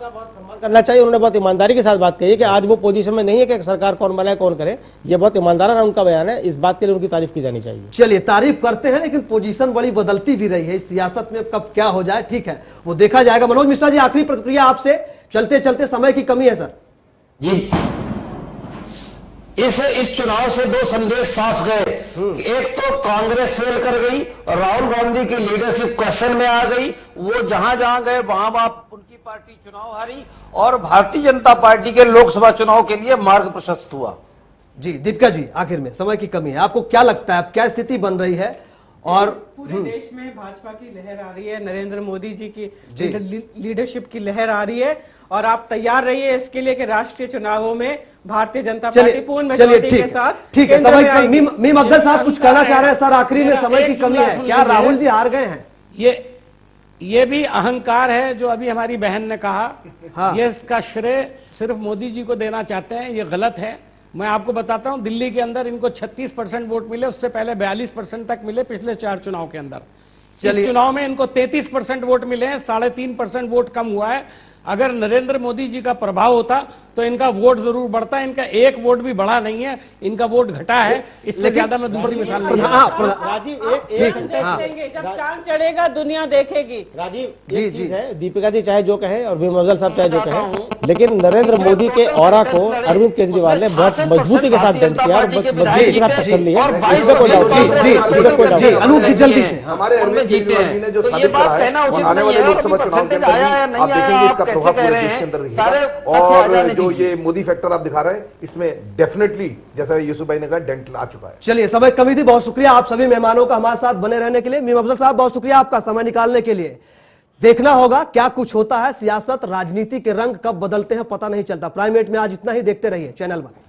करना चाहिए। उन्होंने बहुत ईमानदारी के साथ बात कही है कि आज वो पोजीशन में नहीं है कि सरकार कौन बनाए कौन करे। ये बहुत ईमानदाराना उनका बयान है, इस बात के लिए उनकी तारीफ की जानी चाहिए। चलिए, तारीफ करते हैं, लेकिन पोजीशन बड़ी बदलती भी रही है इस सियासत में, कब क्या हो जाए ठीक है वो देखा जाएगा। मनोज मिश्रा जी, आखिरी प्रतिक्रिया आपसे, चलते चलते समय की कमी है सर जी। इस चुनाव से दो संदेश साफ गए। एक तो कांग्रेस फेल कर गई और राहुल गांधी की लीडरशिप क्वेश्चन में आ गई। वो जहां जहां गए वहां उनकी पार्टी चुनाव हारी, और भारतीय जनता पार्टी के लोकसभा चुनाव के लिए मार्ग प्रशस्त हुआ। जी। दीपिका जी, आखिर में समय की कमी है, आपको क्या लगता है अब क्या स्थिति बन रही है और पूरे देश में भाजपा की लहर आ रही है, नरेंद्र मोदी जी की लीडरशिप की लहर आ रही है, और आप तैयार रहिए इसके लिए कि राष्ट्रीय चुनावों में भारतीय जनता पार्टी पूर्ण मेजॉरिटी के साथ ठीक है। समय मीम अफजल साहब कुछ कहना चाह रहे हैं सर, आखिरी में समय की कमी है, क्या राहुल जी हार गए हैं? ये भी अहंकार है जो अभी हमारी बहन ने कहा। हाँ। ये इसका श्रेय सिर्फ मोदी जी को देना चाहते हैं, ये गलत है। मैं आपको बताता हूं, दिल्ली के अंदर इनको 36% वोट मिले, उससे पहले 42% तक मिले पिछले 4 चुनाव के अंदर। इस चुनाव में इनको 33% वोट मिले हैं, 3.5% वोट कम हुआ है। अगर नरेंद्र मोदी जी का प्रभाव होता तो इनका वोट जरूर बढ़ता, इनका एक वोट भी बढ़ा नहीं है, इनका वोट घटा है। इससे ज्यादा मैं दूसरी मिसाल नहीं। राजीव जब चांद चढ़ेगा दुनिया देखेगी। राजीव जी चीज है, दीपिका जी चाहे जो कहे और मीम अफजल साहब चाहे जो कहे, लेकिन नरेंद्र मोदी के ऑरा को अरविंद केजरीवाल ने बहुत मजबूती के साथ डेंट किया और मजबूती के साथ टक्कर ली है। इसमें कोई डाउट नहीं। अनूप जी जल्दी से, हमारे अरविंद केजरीवाल जी ने जो साबित करा है, आने वाले लोकसभा चुनाव के अंदर आप देखेंगे इसका प्रभाव पूरे देश के अंदर दिखेगा। और जो ये मोदी फैक्टर आप दिखा रहे हैं, इसमें डेफिनेटली जैसा यूसुफ भाई ने कहा डेंट आ चुका है। चलिए, समय कमी थी, बहुत शुक्रिया आप सभी मेहमानों का हमारे साथ बने रहने के लिए। मीम अफजल साहब बहुत शुक्रिया आपका समय निकालने के लिए। देखना होगा क्या कुछ होता है, सियासत राजनीति के रंग कब बदलते हैं पता नहीं चलता। प्राइम 8 में आज इतना ही, देखते रहिए चैनल 1।